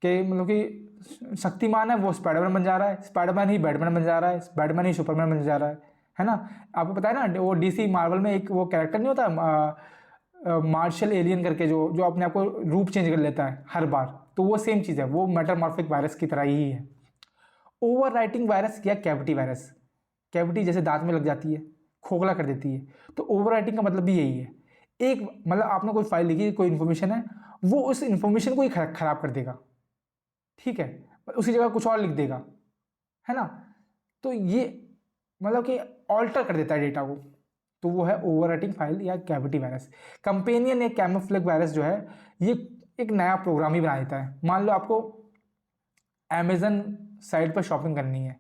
कि मतलब कि शक्तिमान है वो स्पाइडरमैन बन जा रहा है, स्पाइडरमैन ही बैटमैन बन जा रहा है, बैटमैन ही सुपरमैन बन जा रहा है ना। आपको पता है ना वो डीसी मार्वल में एक वो कैरेक्टर नहीं होता मार्शल एलियन करके, जो अपने आप को रूप चेंज कर लेता है हर बार, तो वो सेम चीज़ है, वो मेटामॉर्फिक वायरस की तरह ही है। ओवर राइटिंग वायरस या कैविटी वायरस, कैविटी जैसे दांत में लग जाती है, खोखला कर देती है, तो ओवर राइटिंग का मतलब भी यही है। एक मतलब आपने कोई फाइल लिखी, कोई इन्फॉर्मेशन है, वो उस इन्फॉर्मेशन को ही खराब कर देगा, ठीक है, उसी जगह कुछ और लिख देगा, है ना। तो ये मतलब कि ऑल्टर कर देता है डेटा को, तो वो है ओवर राइटिंग फाइल या कैविटी वायरस। कंपेनियन या कैमोफ्लेज वायरस जो है, ये एक नया प्रोग्राम ही बना देता है। मान लो आपको अमेजन साइट पर शॉपिंग करनी है,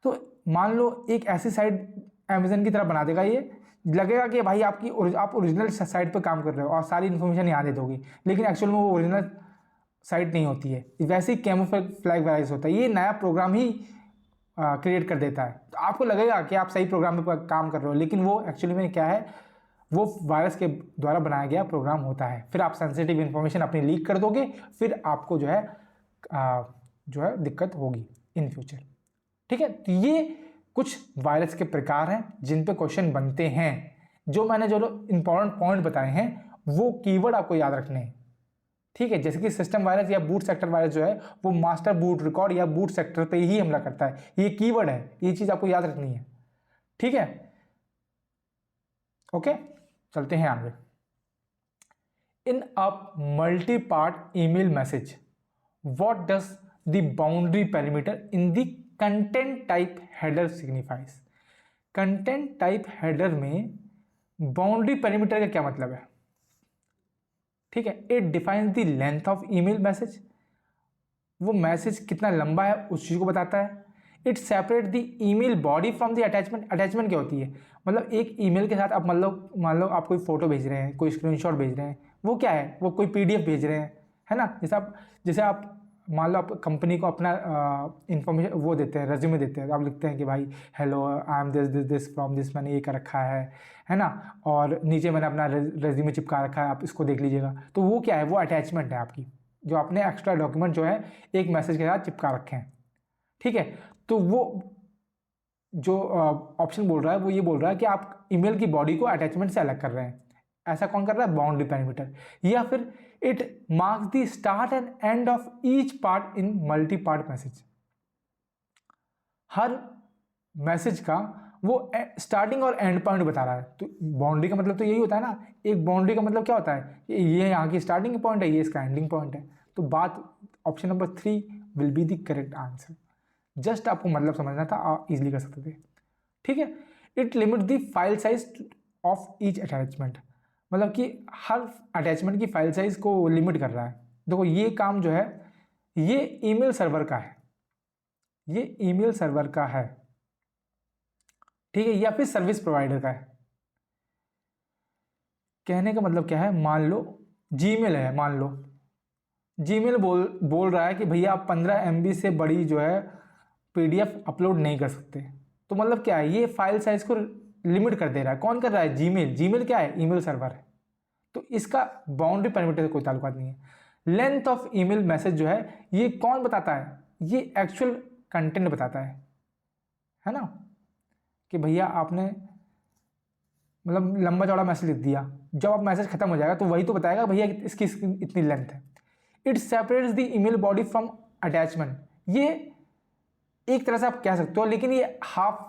तो मान लो एक ऐसी साइट अमेजन की तरह बना देगा, ये लगेगा कि भाई आप ओरिजिनल साइट पर काम कर रहे हो और सारी इन्फॉर्मेशन यहाँ दे दोगे, लेकिन एक्चुअल में वो ओरिजिनल साइट नहीं होती है। वैसे ही कैमोफ्लेज वायरस होता है, ये नया प्रोग्राम ही क्रिएट कर देता है, तो आपको लगेगा कि आप सही प्रोग्राम पर काम कर रहे हो, लेकिन वो एक्चुअली में क्या है, वो वायरस के द्वारा बनाया गया प्रोग्राम होता है। फिर आप सेंसिटिव इन्फॉर्मेशन अपनी लीक कर दोगे, फिर आपको जो है दिक्कत होगी इन फ्यूचर, ठीक है। तो ये कुछ वायरस के प्रकार हैं जिन पे क्वेश्चन बनते हैं। जो मैंने जो इंपॉर्टेंट पॉइंट बताए हैं वो कीवर्ड आपको याद रखने हैं, ठीक है। जैसे कि सिस्टम वायरस या बूट सेक्टर वायरस जो है वो मास्टर बूट रिकॉर्ड या बूट सेक्टर पे ही हमला करता है, ये कीवर्ड है, ये चीज आपको याद रखनी है, ठीक है। ओके, चलते हैं आगे। In a multi part email message, what does the boundary perimeter in the content type header signifies. Content type header में बाउंड्री पेरीमीटर का क्या मतलब है, ठीक है। It defines the length of email message, वो मैसेज कितना लंबा है उस चीज को बताता है। It separate the email body from the attachment, attachment क्या होती है, मतलब एक ईमेल के साथ आप मान लो आप कोई फोटो भेज रहे हैं, कोई स्क्रीनशॉट भेज रहे हैं, वो क्या है, वो कोई पीडीएफ भेज रहे हैं, है ना। जैसे आप मान लो आप कंपनी को अपना इंफॉर्मेशन वो देते हैं, रेज्यूमे देते हैं, तो आप लिखते हैं कि भाई hello I am this this this from this, मैंने ये कर रखा है ना, और नीचे मैंने अपना रेज्यूमे चिपका रखा है, आप इसको देख लीजिएगा। तो वो क्या है, वो अटैचमेंट है आपकी, जो आपने एक्स्ट्रा डॉक्यूमेंट जो है एक मैसेज के साथ चिपका रखे हैं। ठीक है, तो वो जो ऑप्शन बोल रहा है वो ये बोल रहा है कि आप ईमेल की बॉडी को अटैचमेंट से अलग कर रहे हैं। ऐसा कौन कर रहा है, बाउंड्री पैरामीटर। या फिर it marks the start and end of each part in multi part message. Her message का वो स्टार्टिंग और एंड पॉइंट बता रहा है। तो बाउंड्री का मतलब तो यही होता है ना, एक बाउंड्री का मतलब क्या होता है, ये यहाँ की स्टार्टिंग पॉइंट है, ये इसका एंडिंग पॉइंट है। तो बात option number 3 will be the correct answer. Just आपको मतलब समझना था, आप इजिली कर सकते थे। ठीक है, it limit the file size of each attachment, मतलब कि हर अटैचमेंट की फाइल साइज को लिमिट कर रहा है। देखो ये काम जो है ये ईमेल सर्वर का है, ये ईमेल सर्वर का है। ठीक है, या फिर सर्विस प्रोवाइडर का है। कहने का मतलब क्या है, मान लो जीमेल है, मान लो जीमेल बोल रहा है कि भैया आप 15 MB से बड़ी जो है PDF अपलोड नहीं कर सकते। तो मतलब क्या है, ये फाइल साइज को लिमिट कर दे रहा है। कौन कर रहा है, जीमेल। जीमेल क्या है, ईमेल सर्वर है। तो इसका बाउंड्री पैरामीटर से कोई ताल्लुकात नहीं है। लेंथ ऑफ ईमेल मैसेज जो है ये कौन बताता है, ये एक्चुअल कंटेंट बताता है ना, कि भैया आपने मतलब लंबा चौड़ा मैसेज लिख दिया, जब आप मैसेज खत्म हो जाएगा तो वही तो बताएगा भैया इसकी इतनी लेंथ है। It separates the email body from attachment. ये एक तरह से आप कह सकते हो, लेकिन ये हाफ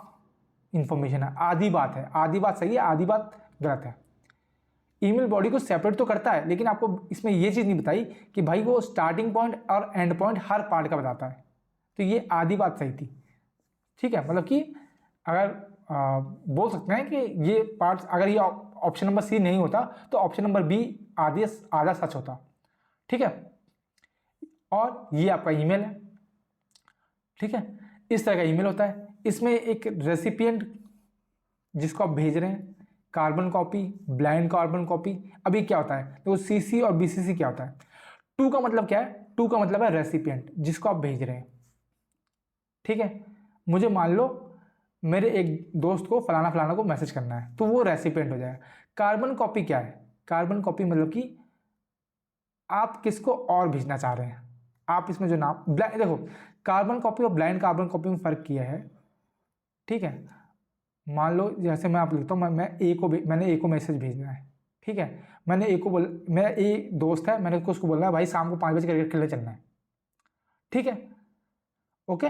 इंफॉर्मेशन है, आधी बात है। आधी बात सही है, आधी बात गलत है। ईमेल बॉडी को सेपरेट तो करता है, लेकिन आपको इसमें ये चीज़ नहीं बताई कि भाई वो स्टार्टिंग पॉइंट और एंड पॉइंट हर पार्ट का बताता है। तो ये आधी बात सही थी। ठीक है, मतलब कि अगर बोल सकते हैं कि ये पार्ट्स, अगर ये ऑप्शन नंबर C नहीं होता तो ऑप्शन नंबर B आधा सच होता। ठीक है, और ये आपका ईमेल है। ठीक है, इस तरह का ईमेल होता है। इसमें एक रेसिपिएंट जिसको आप भेज रहे हैं, carbon copy, blind carbon copy. अभी क्या होता है, तो CC और BCC क्या होता है। 2 का मतलब क्या है, 2 का मतलब है रेसिपिएंट, जिसको आप भेज रहे हैं। ठीक है, मुझे मान लो मेरे एक दोस्त को फलाना फलाना को मैसेज करना है, तो वो रेसिपिएंट हो जाएगा। कार्बन कॉपी क्या है, कार्बन कॉपी मतलब कि आप किसको और भेजना चाह रहे हैं। आप इसमें जो नाम देखो, कार्बन कॉपी और ब्लाइंड कार्बन कॉपी में फ़र्क किया है। ठीक है, मान लो जैसे मैं आप लिखता हूँ, मैंने ए को मैसेज भेजना है। ठीक है, मैंने ए को मेरा ए दोस्त है, मैंने उसको बोलना है भाई शाम को 5 बजे क्रिकेट खेलने चलना है। ठीक है, ओके,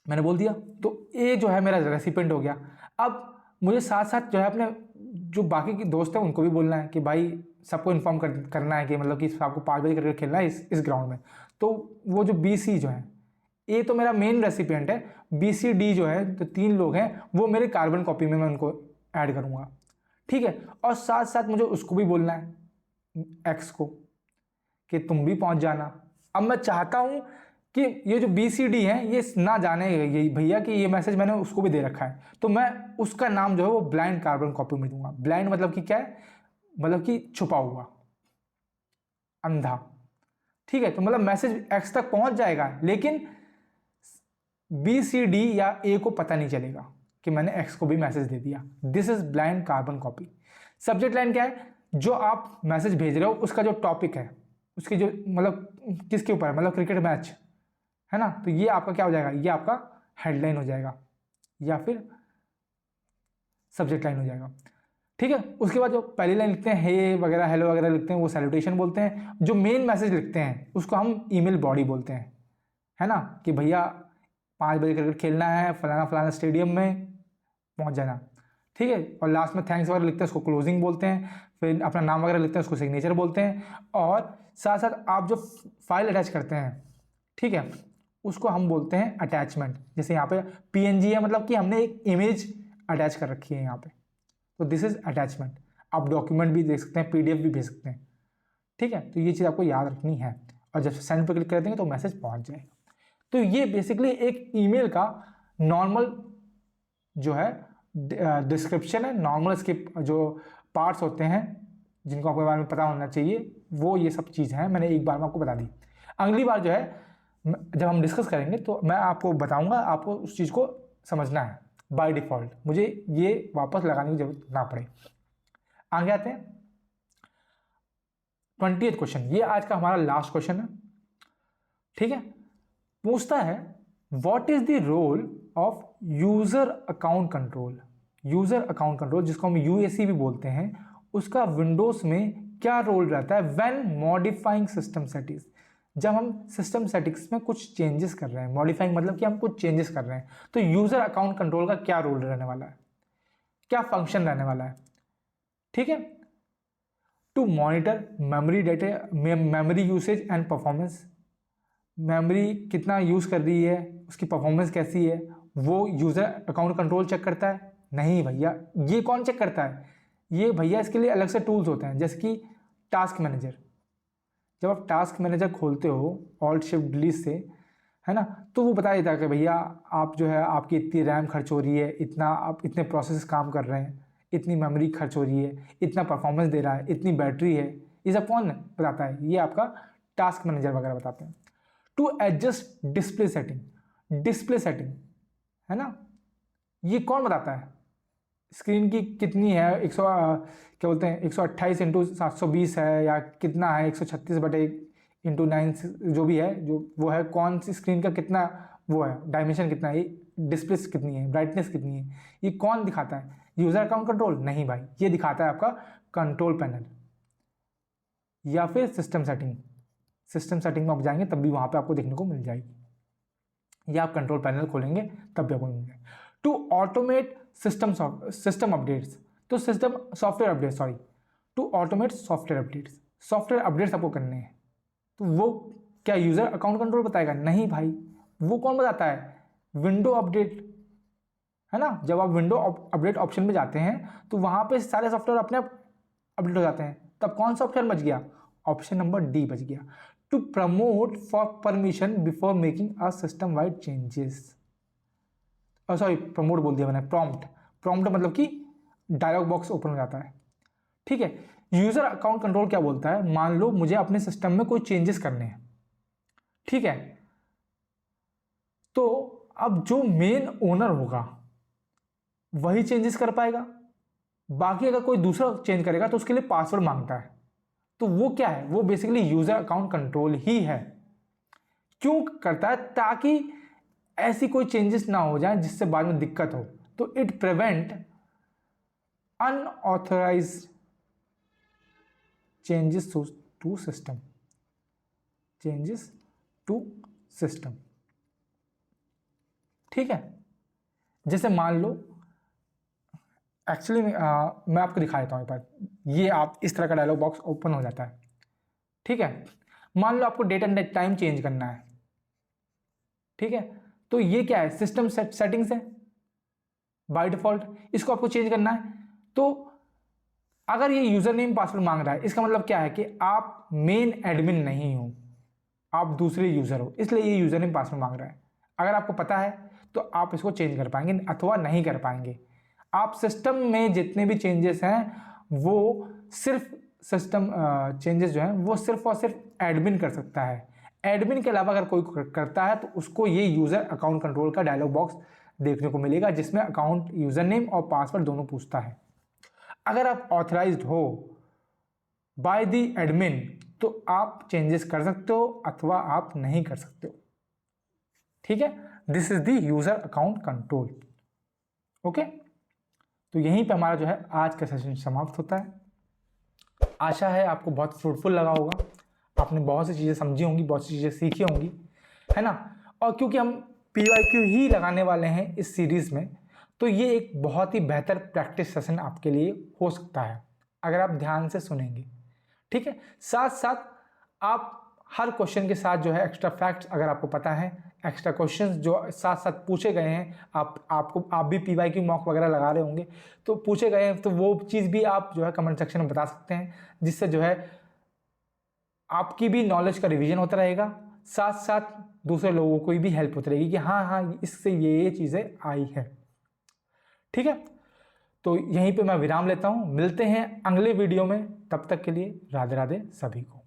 मैंने बोल दिया, तो ए जो है मेरा रेसिपिएंट हो गया। अब मुझे साथ साथ जो है अपने जो बाकी के दोस्त हैं उनको भी बोलना है कि भाई सबको इन्फॉर्म करना है कि मतलब कि आपको 5 बजे क्रिकेट खेलना है इस ग्राउंड में। तो वो जो BC जो है, ए तो मेरा मेन रेसिपिएंट है, BCD जो है तो 3 लोग हैं, वो मेरे कार्बन कॉपी में मैं उनको ऐड करूँगा। ठीक है, और साथ साथ मुझे उसको भी बोलना है X को कि तुम भी पहुँच जाना। अब मैं चाहता हूँ कि ये जो BCD है ये ना जाने यही भैया कि ये मैसेज मैंने उसको भी दे रखा है, तो मैं उसका नाम जो है वो ब्लाइंड कार्बन कॉपी में दूंगा। ब्लाइंड मतलब कि क्या है, मतलब कि छुपा हुआ, अंधा। ठीक है, तो मतलब मैसेज X तक पहुंच जाएगा, लेकिन BCD या A को पता नहीं चलेगा कि मैंने X को भी मैसेज दे दिया। This is blind carbon copy. Subject line क्या है, जो आप मैसेज भेज रहे हो उसका जो टॉपिक है, उसकी जो मतलब किसके ऊपर है, मतलब क्रिकेट मैच है ना, तो ये आपका क्या हो जाएगा, ये आपका हेडलाइन हो जाएगा या फिर सब्जेक्ट लाइन हो जाएगा। ठीक है, उसके बाद जो पहली लाइन लिखते हैं हे वगैरह, हेलो वगैरह लिखते हैं, वो सैल्यूटेशन बोलते हैं। जो मेन मैसेज लिखते हैं उसको हम ईमेल बॉडी बोलते हैं, है ना, कि भैया 5 बजे क्रिकेट खेलना है, फलाना फलाना स्टेडियम में पहुंच जाना। ठीक है, और लास्ट में थैंक्स वगैरह लिखते हैं, उसको क्लोजिंग बोलते हैं। फिर अपना नाम वगैरह लिखते हैं, उसको सिग्नेचर बोलते हैं। और साथ साथ आप जो फाइल अटैच करते हैं, ठीक है, उसको हम बोलते हैं अटैचमेंट। जैसे यहाँ पे PNG है, मतलब कि हमने एक इमेज अटैच कर रखी है यहाँ पे, तो दिस इज अटैचमेंट। आप डॉक्यूमेंट भी देख सकते हैं, PDF भी भेज सकते हैं। ठीक है, तो ये चीज़ आपको याद रखनी है, और जब सेंड पर क्लिक कर देंगे तो मैसेज पहुँच जाएगा। तो ये बेसिकली एक ईमेल का नॉर्मल जो है डिस्क्रिप्शन है। नॉर्मल इसके जो पार्ट्स होते हैं जिनको आपके बारे में पता होना चाहिए, वो ये सब चीज़ है, मैंने एक बार में आपको बता दी। अगली बार जो है जब हम डिस्कस करेंगे तो मैं आपको बताऊंगा, आपको उस चीज़ को समझना है बाय डिफ़ॉल्ट, मुझे ये वापस लगाने की जरूरत ना पड़े। आगे आते हैं 20th क्वेश्चन, ये आज का हमारा लास्ट क्वेश्चन है। ठीक है, पूछता है what is the role of user account control. User account control जिसको हम यूएसी भी बोलते हैं, उसका विंडोज में क्या रोल रहता है व्हेन मॉडिफाइंग सिस्टम सेटिंग्स। जब हम सिस्टम सेटिंग्स में कुछ चेंजेस कर रहे हैं, मॉडिफाइंग मतलब कि हम कुछ चेंजेस कर रहे हैं, तो यूजर अकाउंट कंट्रोल का क्या रोल रहने वाला है, क्या फंक्शन रहने वाला है। ठीक है, to monitor memory data, memory usage and performance, memory कितना यूज़ कर रही है, उसकी परफॉर्मेंस कैसी है, वो यूज़र अकाउंट कंट्रोल चेक करता है। नहीं भैया, ये कौन चेक करता है, ये भैया इसके लिए अलग से टूल्स होते हैं, जैसे कि टास्क मैनेजर। जब आप टास्क मैनेजर खोलते हो ऑल्ट शिफ्ट डिलीट से, है ना, तो वो बता देता है कि भैया आप जो है आपकी इतनी रैम खर्च हो रही है, इतना आप इतने प्रोसेस काम कर रहे हैं, इतनी मेमोरी खर्च हो रही है, इतना परफॉर्मेंस दे रहा है, इतनी बैटरी है। ये सब कौन बताता है, ये आपका टास्क मैनेजर वगैरह बताते हैं। To adjust display setting, display setting है ना, ये कौन बताता है, स्क्रीन की कितनी है, 100 क्या बोलते हैं 128x720 है या कितना है, 136/9 जो भी है, जो वो है, कौन सी स्क्रीन का कितना वो है, डायमेंशन कितना है, डिस्प्ले कितनी है, ब्राइटनेस कितनी है, ये कौन दिखाता है, यूजर अकाउंट कंट्रोल। नहीं भाई, ये दिखाता है आपका कंट्रोल पैनल या फिर सिस्टम सेटिंग। सिस्टम सेटिंग में आप जाएंगे तब भी वहां पे आपको देखने को मिल जाएगी, या आप कंट्रोल पैनल खोलेंगे तब भी आपको मिल जाएगा। टू ऑटोमेट सिस्टम अपडेट्स, तो system software update, sorry, to automate software updates, software updates आपको करने हैं, तो वो क्या यूजर अकाउंट कंट्रोल बताएगा? नहीं भाई, वो कौन बताता है, विंडो अपडेट, है ना। जब आप विंडो अपडेट ऑप्शन में जाते हैं तो वहां पे सारे सॉफ्टवेयर अपने आप अपडेट हो जाते हैं, तब कौन सा ऑप्शन बच गया, ऑप्शन नंबर डी बच गया। To promote for permission before making a system wide changes, sorry promote बोल दिया मैंने, प्रॉम्प्ट, प्रॉम्प्ट मतलब कि डायलॉग बॉक्स ओपन हो जाता है। ठीक है, यूजर अकाउंट कंट्रोल क्या बोलता है, मान लो मुझे अपने सिस्टम में कोई चेंजेस करने हैं, ठीक है, तो अब जो मेन ओनर होगा वही चेंजेस कर पाएगा, बाकी अगर कोई दूसरा चेंज करेगा तो उसके लिए पासवर्ड मांगता है। तो वो क्या है, वो बेसिकली यूजर अकाउंट कंट्रोल ही है। क्यों करता है, ताकि ऐसी कोई चेंजेस ना हो जाए जिससे बाद में दिक्कत हो। तो it prevent unauthorized changes to system, changes to system. ठीक है, जैसे मान लो, एक्चुअली मैं आपको दिखा देता हूं एक बार, ये आप इस तरह का डायलॉग बॉक्स ओपन हो जाता है। ठीक है, मान लो आपको डेट एंड टाइम चेंज करना है, ठीक है, तो ये क्या है, सिस्टम सेटिंग्स है बाय डिफॉल्ट, इसको आपको चेंज करना है। तो अगर ये यूजर नेम पासवर्ड मांग रहा है, इसका मतलब क्या है कि आप मेन एडमिन नहीं हो, आप दूसरे यूजर हो, इसलिए ये यूजर नेम पासवर्ड मांग रहा है। अगर आपको पता है तो आप इसको चेंज कर पाएंगे अथवा नहीं कर पाएंगे। आप सिस्टम में जितने भी चेंजेस हैं वो सिर्फ सिस्टम चेंजेस जो हैं वो सिर्फ और सिर्फ एडमिन कर सकता है। एडमिन के अलावा अगर कोई करता है तो उसको ये यूजर अकाउंट कंट्रोल का डायलॉग बॉक्स देखने को मिलेगा, जिसमें अकाउंट यूजर नेम और पासवर्ड दोनों पूछता है। अगर आप ऑथराइज्ड हो बाय द एडमिन तो आप चेंजेस कर सकते हो अथवा आप नहीं कर सकते हो। ठीक है, this is the user account control. Okay, तो यहीं पे हमारा जो है आज का सेशन समाप्त होता है। आशा है आपको बहुत फ्रूटफुल लगा होगा, आपने बहुत सी चीज़ें समझी होंगी, बहुत सी चीज़ें सीखी होंगी, है ना। और क्योंकि हम PYQ ही लगाने वाले हैं इस सीरीज़ में, तो ये एक बहुत ही बेहतर प्रैक्टिस सेशन आपके लिए हो सकता है अगर आप ध्यान से सुनेंगे। ठीक है, साथ साथ आप हर क्वेश्चन के साथ जो है एक्स्ट्रा फैक्ट्स अगर आपको पता है, एक्स्ट्रा क्वेश्चंस जो साथ साथ पूछे गए हैं, आप भी PYQ मॉक वगैरह लगा रहे होंगे तो पूछे गए हैं, तो वो चीज़ भी आप जो है कमेंट सेक्शन में बता सकते हैं, जिससे जो है आपकी भी नॉलेज का रिवीजन होता रहेगा, साथ साथ दूसरे लोगों को भी हेल्प होती रहेगी कि हाँ इससे ये चीज़ें आई है। ठीक है, तो यहीं पे मैं विराम लेता हूँ, मिलते हैं अगले वीडियो में, तब तक के लिए राधे राधे सभी को।